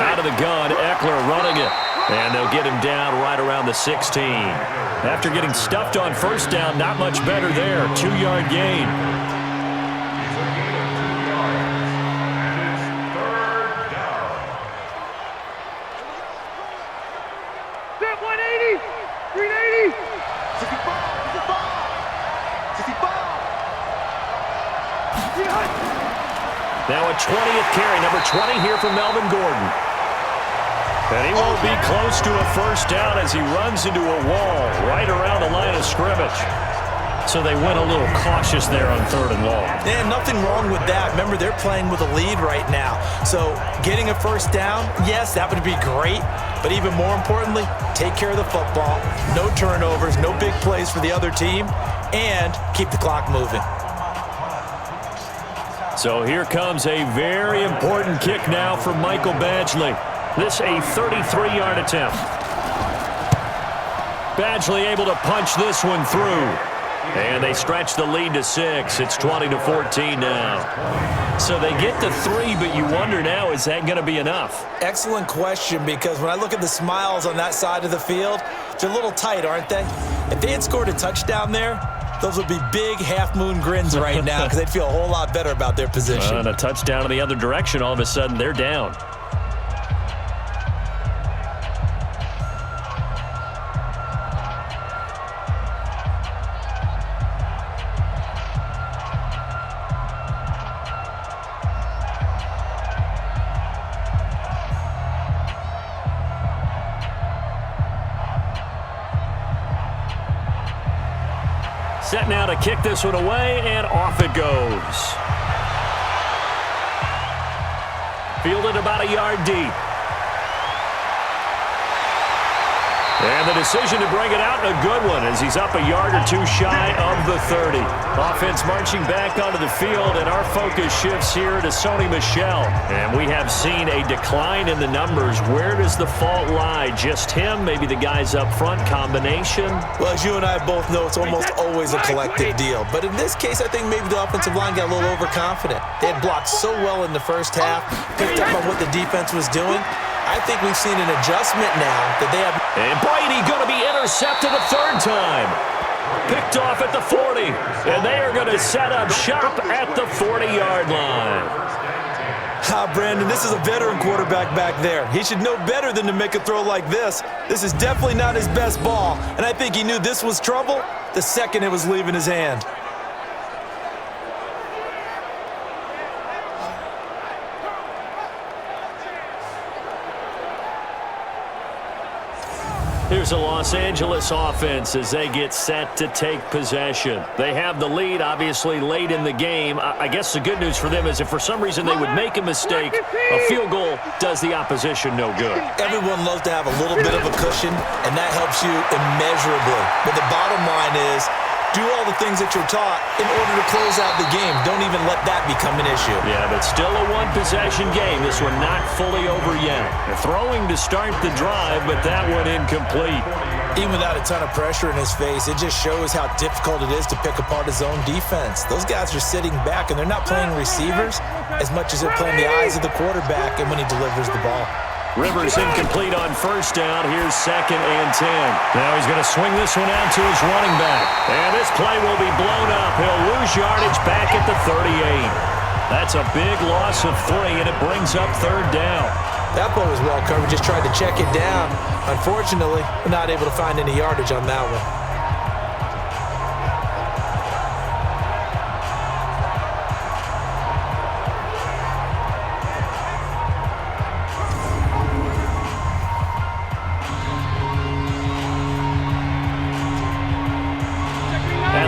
Out of the gun, Eckler running it. And they'll get him down right around the 16. After getting stuffed on first down, not much better there. 2-yard gain. Step 180, 380. 65. Now a 20th carry, number 20 here for Melvin Gordon. And he won't be close to a first down as he runs into a wall right around the line of scrimmage. So they went a little cautious there on 3rd and long. And nothing wrong with that. Remember, they're playing with a lead right now. So getting a first down, yes, that would be great. But even more importantly, take care of the football. No turnovers, no big plays for the other team, and keep the clock moving. So here comes a very important kick now from Michael Badgley. This a 33-yard attempt. Badgley able to punch this one through. And they stretch the lead to 6. It's 20-14 now. So they get to 3, but you wonder now, is that going to be enough? Excellent question, because when I look at the smiles on that side of the field, they're a little tight, aren't they? If they had scored a touchdown there, those would be big half-moon grins right now because they'd feel a whole lot better about their position. And a touchdown in the other direction, all of a sudden they're down. Set now to kick this one away, and off it goes. Fielded about a yard deep. And the decision to bring it out, a good one, as he's up a yard or two shy of the 30. Offense marching back onto the field, and our focus shifts here to Sony Michel. And we have seen a decline in the numbers. Where does the fault lie? Just him? Maybe the guys up front? Combination? Well, as you and I both know, it's almost always a collective deal. But in this case, I think maybe the offensive line got a little overconfident. They had blocked so well in the first half, picked up on what the defense was doing. I think we've seen an adjustment now that they have. And Brady going to be intercepted a third time. Picked off at the 40. And they are going to set up shop at the 40-yard line. Brandon, this is a veteran quarterback back there. He should know better than to make a throw like this. This is definitely not his best ball. And I think he knew this was trouble the second it was leaving his hand. Here's a Los Angeles offense as they get set to take possession. They have the lead, obviously, late in the game. I guess the good news for them is if for some reason they would make a mistake, a field goal does the opposition no good. Everyone loves to have a little bit of a cushion, and that helps you immeasurably. But the bottom line is, do all the things that you're taught in order to close out the game. Don't even let that become an issue. Yeah, but still a one-possession game. This one not fully over yet. They're throwing to start the drive, but that one incomplete. Even without a ton of pressure in his face, it just shows how difficult it is to pick apart his own defense. Those guys are sitting back, and they're not playing receivers as much as they're playing the eyes of the quarterback and when he delivers the ball. Rivers incomplete on first down. Here's 2nd and 10. Now he's going to swing this one out to his running back. And this play will be blown up. He'll lose yardage back at the 38. That's a big loss of 3, and it brings up 3rd down. That play was well covered. Just tried to check it down. Unfortunately, we're not able to find any yardage on that one.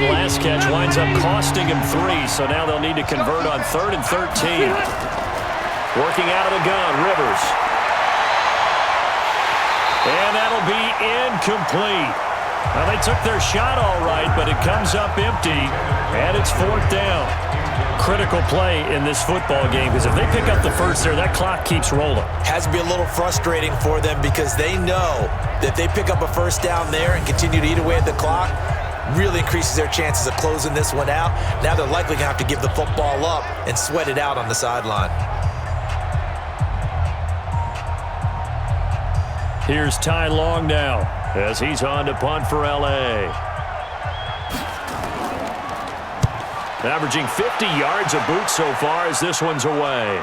Last catch winds up costing him 3, so now they'll need to convert on 3rd and 13. Working out of the gun, Rivers. And that'll be incomplete. Now, they took their shot all right, but it comes up empty, and it's 4th down. Critical play in this football game, because if they pick up the first there, that clock keeps rolling. Has to be a little frustrating for them because they know that if they pick up a first down there and continue to eat away at the clock, really increases their chances of closing this one out. Now they're likely going to have to give the football up and sweat it out on the sideline. Here's Ty Long now as he's on to punt for L.A. Averaging 50 yards a boot so far as this one's away.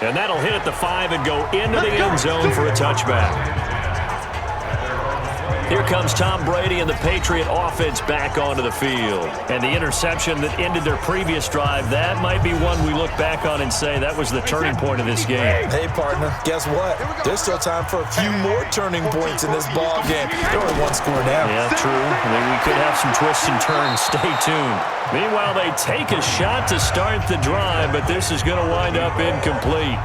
And that'll hit at the 5 and go into the end zone for a touchback. Here comes Tom Brady and the Patriot offense back onto the field. And the interception that ended their previous drive, that might be one we look back on and say that was the turning point of this game. Hey, partner, guess what? There's still time for a few more turning points in this ball game. They're only 1 score down. Yeah, true. I mean, we could have some twists and turns. Stay tuned. Meanwhile, they take a shot to start the drive, but this is going to wind up incomplete.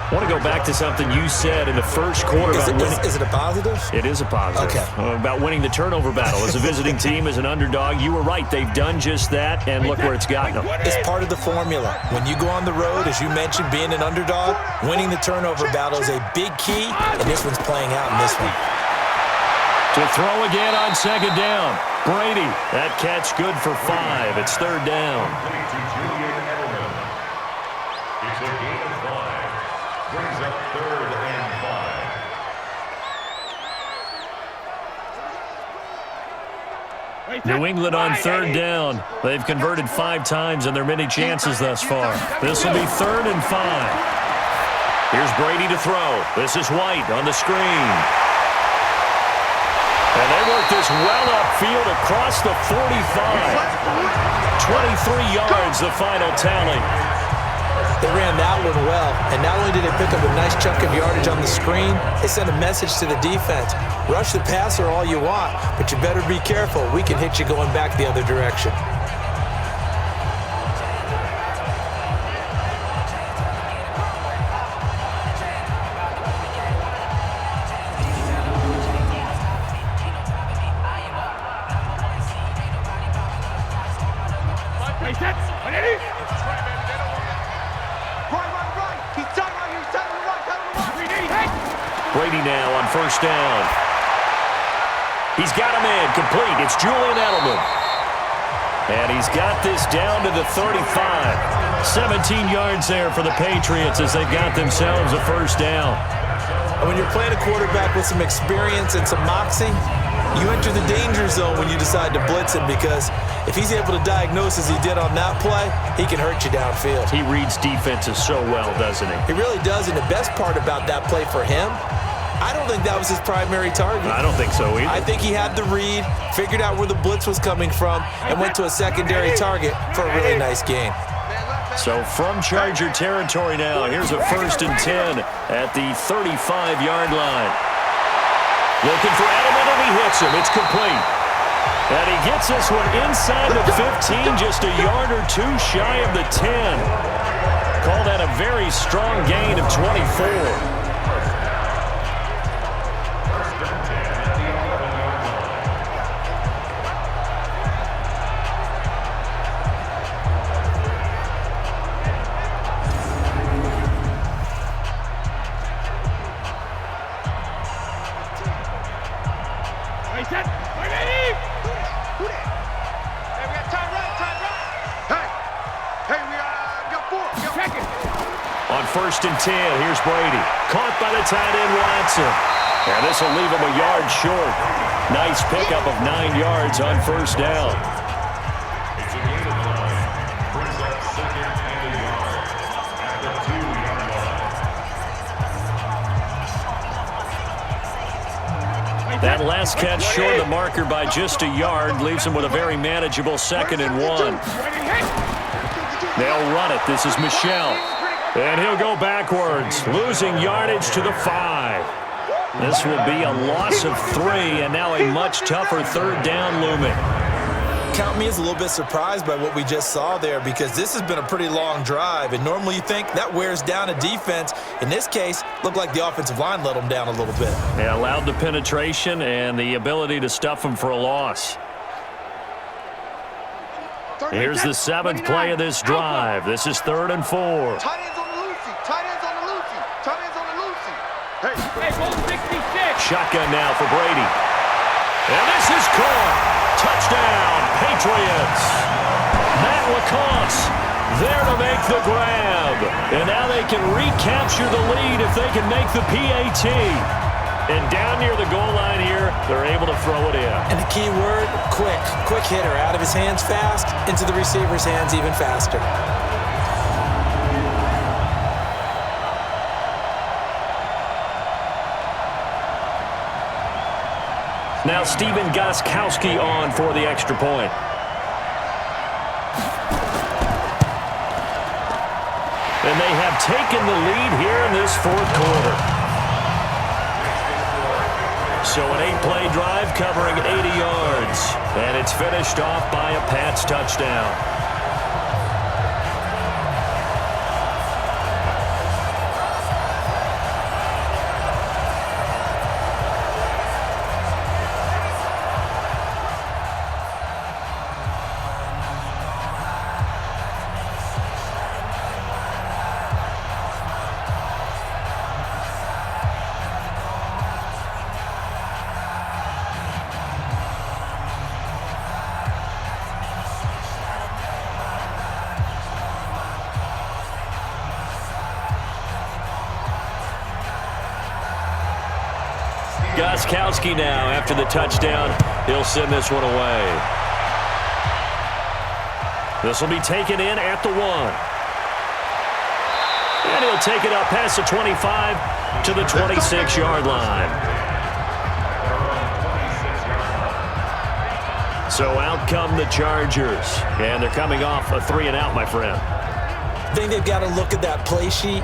I want to go back to something you said in the first quarter. Is it a positive? It is a positive. Okay. About winning the turnover battle. As a visiting team, as an underdog, you were right. They've done just that, and look where it's gotten them. It's part of the formula. When you go on the road, as you mentioned, being an underdog, winning the turnover battle is a big key, and this one's playing out in this one. To throw again on 2nd down. Brady, that catch good for 5. It's 3rd down. It's a gain of 5. Brings up 3rd and 5. New England on third down. They've converted 5 times in their many chances thus far. This will be 3rd and 5. Here's Brady to throw. This is White on the screen. And they work this well upfield across the 45. 23 yards, the final tally. They ran that one well, and not only did they pick up a nice chunk of yardage on the screen, they sent a message to the defense. Rush the passer all you want, but you better be careful. We can hit you going back the other direction. Brady now on first down. He's got him in, complete. It's Julian Edelman. And he's got this down to the 35. 17 yards there for the Patriots as they've got themselves a first down. And when you're playing a quarterback with some experience and some moxie, you enter the danger zone when you decide to blitz him, because if he's able to diagnose as he did on that play, he can hurt you downfield. He reads defenses so well, doesn't he? He really does, and the best part about that play for him, I don't think that was his primary target. I don't think so either. I think he had the read, figured out where the blitz was coming from, and went to a secondary target for a really nice gain. So from Charger territory now, here's a 1st and 10 at the 35-yard line. Looking for Edelman, and he hits him. It's complete. And he gets this one inside the 15, just a yard or 2 shy of the 10. Call that a very strong gain of 24. On 1st and 10, here's Brady. Caught by the tight end, Watson. And this will leave him a yard short. Nice pickup of 9 yards on first down. It's a gain of 9. Brings up 2nd and a yard at the 2-yard line. That last catch short of the marker by just a yard leaves him with a very manageable 2nd and 1. They'll run it. This is Michel. And he'll go backwards, losing yardage to the 5. This will be a loss of 3, and now a much tougher 3rd down looming. Count me as a little bit surprised by what we just saw there, because this has been a pretty long drive, and normally you think that wears down a defense. In this case, looked like the offensive line let them down a little bit. They allowed the penetration and the ability to stuff them for a loss. Here's the 7th play of this drive. This is 3rd and 4. Tight ends on the Lucy. Tight ends on the Lucy. Tight ends on the Lucy. Hey, goal 66. Shotgun now for Brady. And this is caught. Touchdown, Patriots. Matt LaCosse there to make the grab. And now they can recapture the lead if they can make the PAT. And down near the goal line here, they're able to throw it in. And the key word, quick. Quick hitter. Out of his hands fast, into the receiver's hands even faster. Now Stephen Gostkowski on for the extra point. And they have taken the lead here in this 4th quarter. So an 8-play drive covering 80 yards. And it's finished off by a Pats touchdown. Gostkowski now, after the touchdown, he'll send this one away. This will be taken in at the 1. And he'll take it up past the 25 to the 26-yard line. So out come the Chargers, and they're coming off a 3-and-out, my friend. I think they've got to look at that play sheet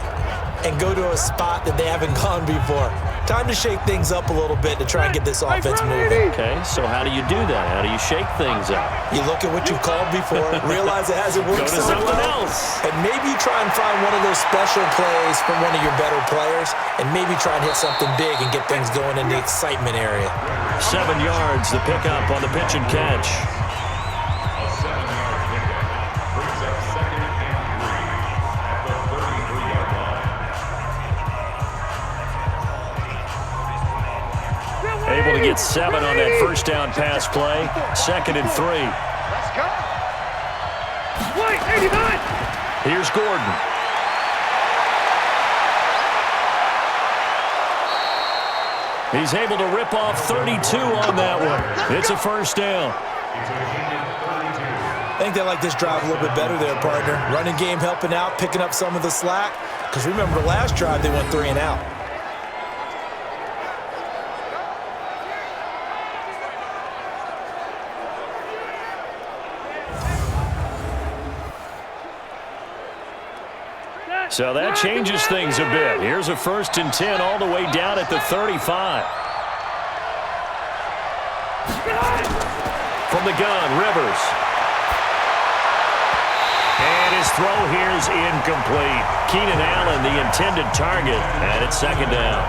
and go to a spot that they haven't gone before. Time to shake things up a little bit to try and get this offense moving. Okay, so how do you do that? How do you shake things up? You look at what you've called before, realize it hasn't worked so well, else. and maybe try and find one of those special plays from one of your better players, and maybe try and hit something big and get things going in the excitement area. 7 yards, the pickup on the pitch and catch. A 7-yard pickup brings up 2nd and 3 at the 33-yard line. Able to get 7 on that first down pass play. 2nd and 3. Let's go. Wait, 89. Here's Gordon. He's able to rip off 32 on that one. It's a first down. I think they like this drive a little bit better there, partner. Running game helping out, picking up some of the slack. Because remember, the last drive they went 3-and-out. So that changes things a bit. Here's a 1st and 10 all the way down at the 35. From the gun, Rivers. And his throw here is incomplete. Keenan Allen, the intended target, and it's 2nd down.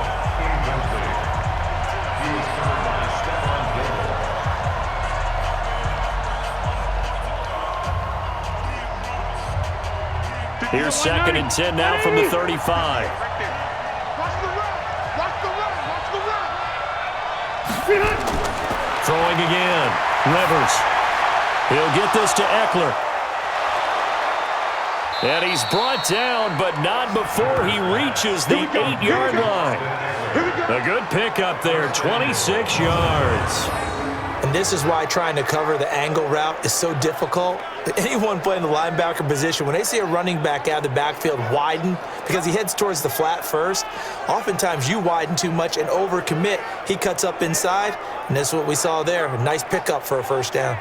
Here's 2nd and 10 now from the 35. Watch the run. Watch the run. Watch the run. Throwing again. Rivers. He'll get this to Eckler. And he's brought down, but not before he reaches the 8-yard line. A good pickup there, 26 yards. And this is why trying to cover the angle route is so difficult. Anyone playing the linebacker position, when they see a running back out of the backfield widen because he heads towards the flat first, oftentimes you widen too much and overcommit. He cuts up inside, and this is what we saw there. A nice pickup for a first down.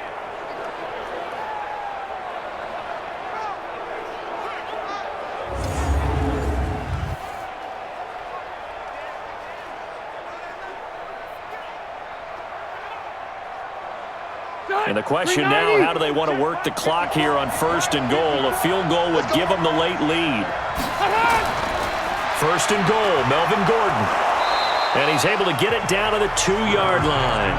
And the question now, how do they want to work the clock here on 1st and goal? A field goal would give them the late lead. 1st and goal, Melvin Gordon. And he's able to get it down to the 2-yard line.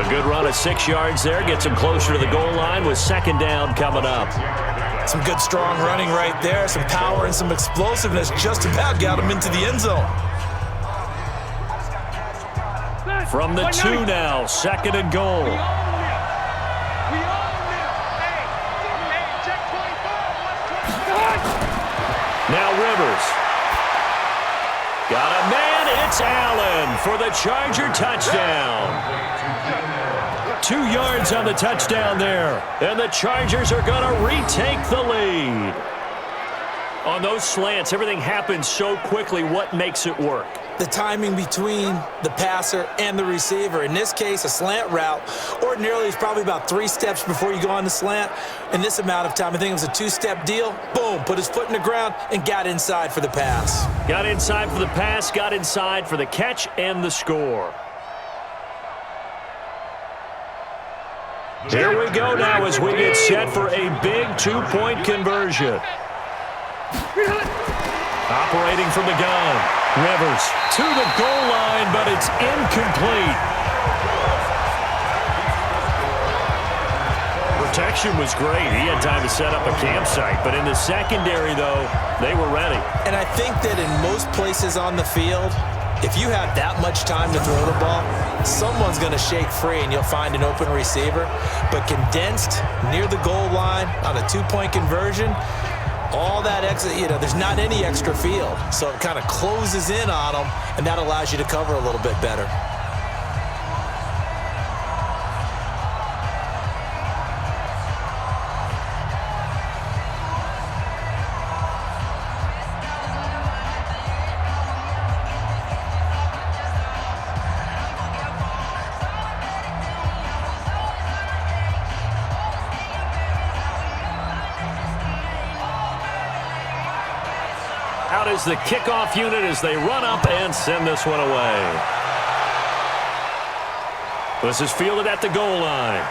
A good run of 6 yards there, gets him closer to the goal line with 2nd down coming up. Some good strong running right there, some power and some explosiveness, just about got him into the end zone. From the 2 now, 2nd and goal. Now Rivers. Got a man, it's Allen for the Charger touchdown. 2 yards on the touchdown there. And the Chargers are going to retake the lead. On those slants, everything happens so quickly. What makes it work? The timing between the passer and the receiver. In this case, a slant route ordinarily is probably about 3 steps before you go on the slant. In this amount of time, I think it was a 2-step deal. Boom, put his foot in the ground and got inside for the pass. Got inside for the pass, got inside for the catch and the score. Here we go now as we get set for a big 2-point conversion. Operating from the gun. Rivers to the goal line, but it's incomplete. Protection was great. He had time to set up a campsite, but in the secondary, though, they were ready. And I think that in most places on the field, if you have that much time to throw the ball, someone's going to shake free and you'll find an open receiver. But condensed near the goal line on a 2-point conversion, all that extra, there's not any extra field. So it kind of closes in on them, and that allows you to cover a little bit better. out as the kickoff unit as they run up and send this one away. This is fielded at the goal line.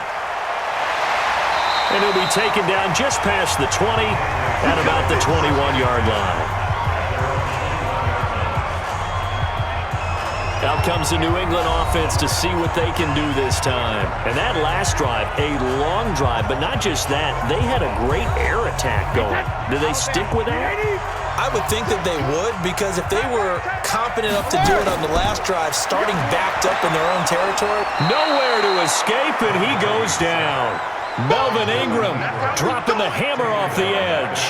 And he'll be taken down just past the 20 at about the 21-yard line. Out comes the New England offense to see what they can do this time. And that last drive, a long drive, but not just that. They had a great air attack going. Do they stick with that? I would think that they would, because if they were confident enough to do it on the last drive, starting backed up in their own territory. Nowhere to escape, and he goes down. Melvin Ingram dropping the hammer off the edge.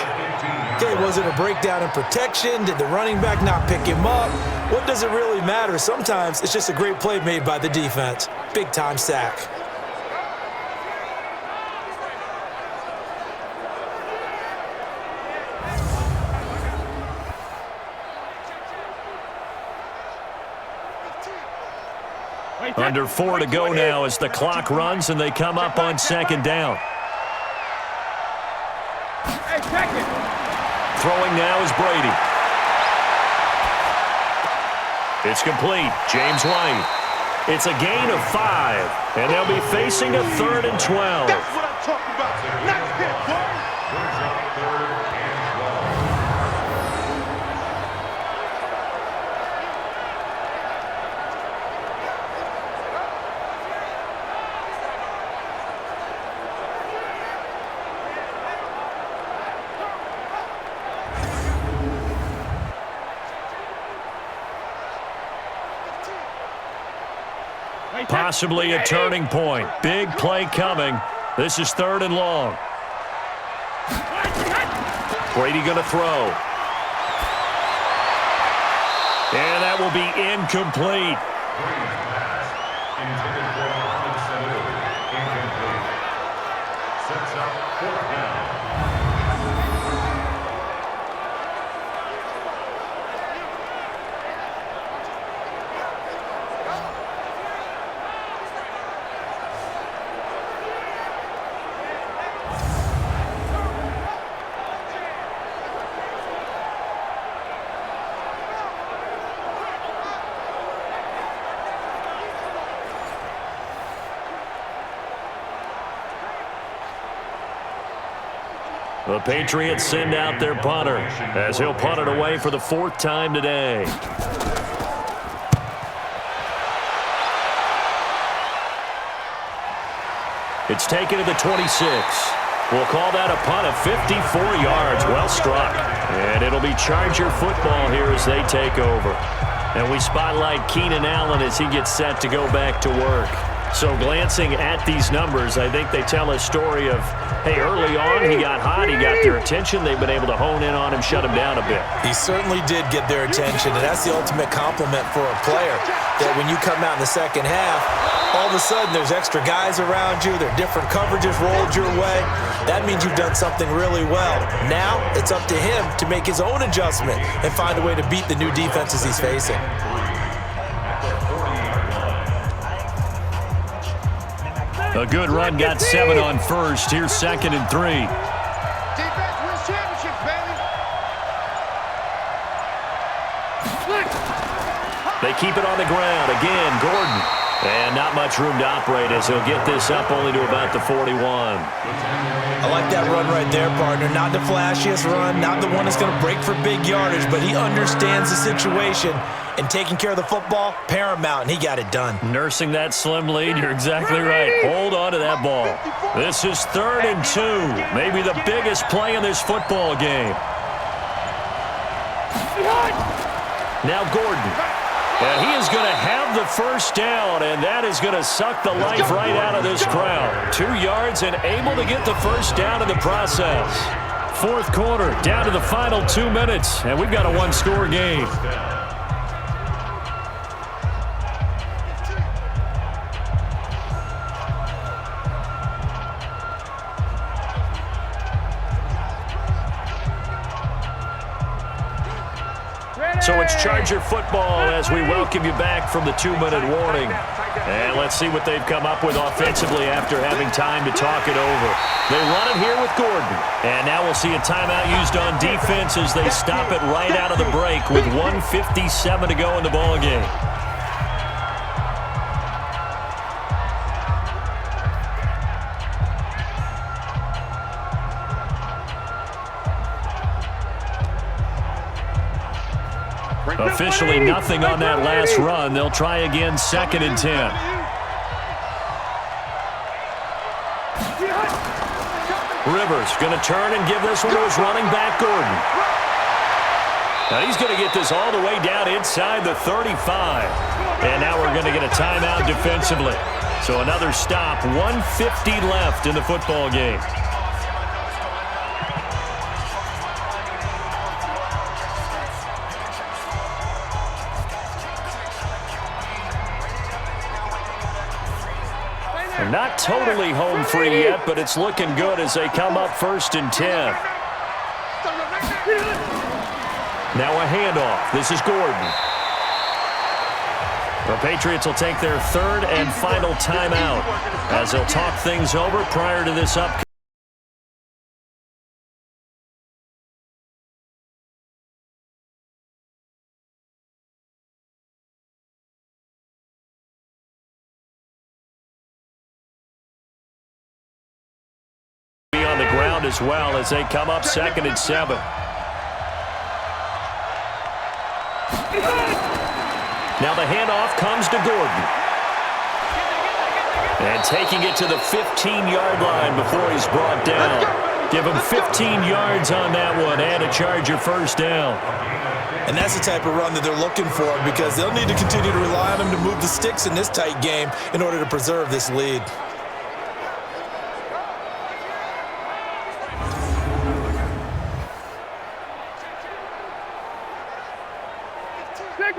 Okay, was it a breakdown in protection? Did the running back not pick him up? What does it really matter? Sometimes it's just a great play made by the defense. Big-time sack. Under 4 to go now as the clock runs and they come up on second down. Throwing now is Brady. It's complete. James White. It's a gain of 5, and they'll be facing a 3rd and 12. That's what I'm talking about. Nice hit, boy. Brings up 3rd and 12. Possibly a turning point. Big play coming. This is 3rd and long. Brady going to throw. And that will be incomplete. Intended for Mohamed Sanu. Incomplete. Sets up 4th down. The Patriots send out their punter as he'll punt it away for the 4th time today. It's taken to the 26. We'll call that a punt of 54 yards. Well struck. And it'll be Charger football here as they take over. And we spotlight Keenan Allen as he gets set to go back to work. So glancing at these numbers, I think they tell a story of, hey, early on he got hot, he got their attention, they've been able to hone in on him, shut him down a bit. He certainly did get their attention, and that's the ultimate compliment for a player, that when you come out in the second half, all of a sudden there's extra guys around you, there are different coverages rolled your way. That means you've done something really well. Now it's up to him to make his own adjustment and find a way to beat the new defenses he's facing. A good run, got 7 on first. Here's 2nd and 3. Defense wins championships, baby. They keep it on the ground. Again, Gordon. And not much room to operate as he'll get this up only to about the 41. I like that run right there, partner. Not the flashiest run, not the one that's going to break for big yardage, but he understands the situation, and taking care of the football, paramount, and he got it done. Nursing that slim lead, you're exactly right. Hold on to that ball. This is 3rd and 2, maybe the biggest play in this football game. Now Gordon. And he is going to have the first down, and that is going to suck the life right out of this crowd. 2 yards and able to get the first down in the process. 4th quarter, down to the final 2 minutes, and we've got a 1-score game. So it's Charger football as we welcome you back from the 2-minute warning. And let's see what they've come up with offensively after having time to talk it over. They run it here with Gordon. And now we'll see a timeout used on defense as they stop it right out of the break with 1:57 to go in the ballgame. Officially nothing on that last run. They'll try again, 2nd and 10. Rivers going to turn and give this one to his running back, Gordon. Now he's going to get this all the way down inside the 35. And now we're going to get a timeout defensively. So another stop, 1:50 left in the football game. They're not totally home free yet, but it's looking good as they come up 1st and 10. Now a handoff. This is Gordon. The Patriots will take their 3rd and final timeout as they'll talk things over prior to this upcoming. On the ground as well as they come up 2nd and 7. Now the handoff comes to Gordon. And taking it to the 15-yard line before he's brought down. Give him 15 yards on that one and a Charger 1st down. And that's the type of run that they're looking for because they'll need to continue to rely on him to move the sticks in this tight game in order to preserve this lead.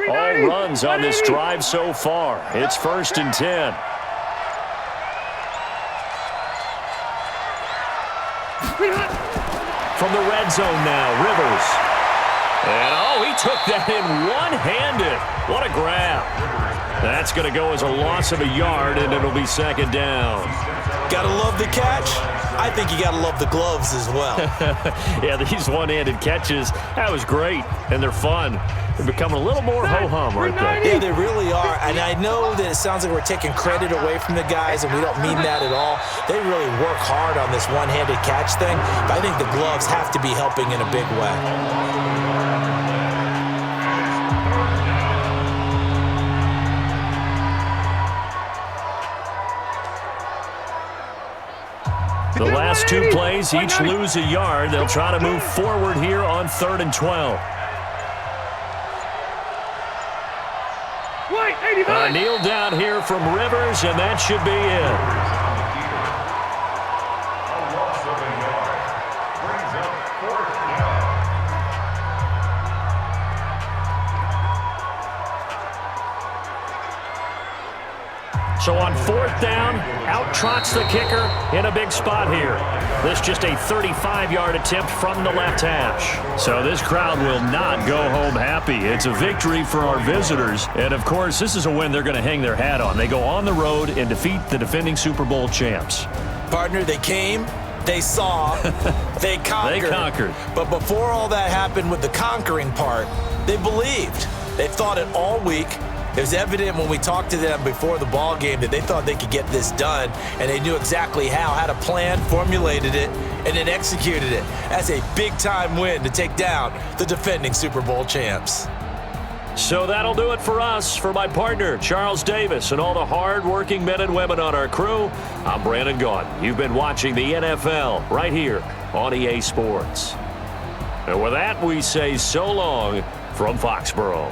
All runs on this drive so far. It's 1st and 10. From the red zone now, Rivers. And, he took that in one-handed. What a grab. That's going to go as a loss of a yard, and it'll be 2nd down. Gotta love the catch. I think you gotta love the gloves as well. Yeah, these one-handed catches, that was great, and they're fun. They're becoming a little more ho-hum, aren't they? Yeah, they really are, and I know that it sounds like we're taking credit away from the guys, and we don't mean that at all. They really work hard on this one-handed catch thing, but I think the gloves have to be helping in a big way. The last 2 plays, each lose a yard. They'll try to move forward here on 3rd and 12. A kneel down here from Rivers, and that should be it. So on 4th down, out trots the kicker in a big spot here. This just a 35-yard attempt from the left hash. So this crowd will not go home happy. It's a victory for our visitors. And, of course, this is a win they're going to hang their hat on. They go on the road and defeat the defending Super Bowl champs. Partner, they came, they saw, they conquered. They conquered. But before all that happened with the conquering part, they believed. They thought it all week. It was evident when we talked to them before the ball game that they thought they could get this done, and they knew exactly how, had a plan, formulated it, and then executed it. That's a big-time win to take down the defending Super Bowl champs. So that'll do it for us. For my partner, Charles Davis, and all the hard-working men and women on our crew, I'm Brandon Gaudin. You've been watching the NFL right here on EA Sports. And with that, we say so long from Foxborough.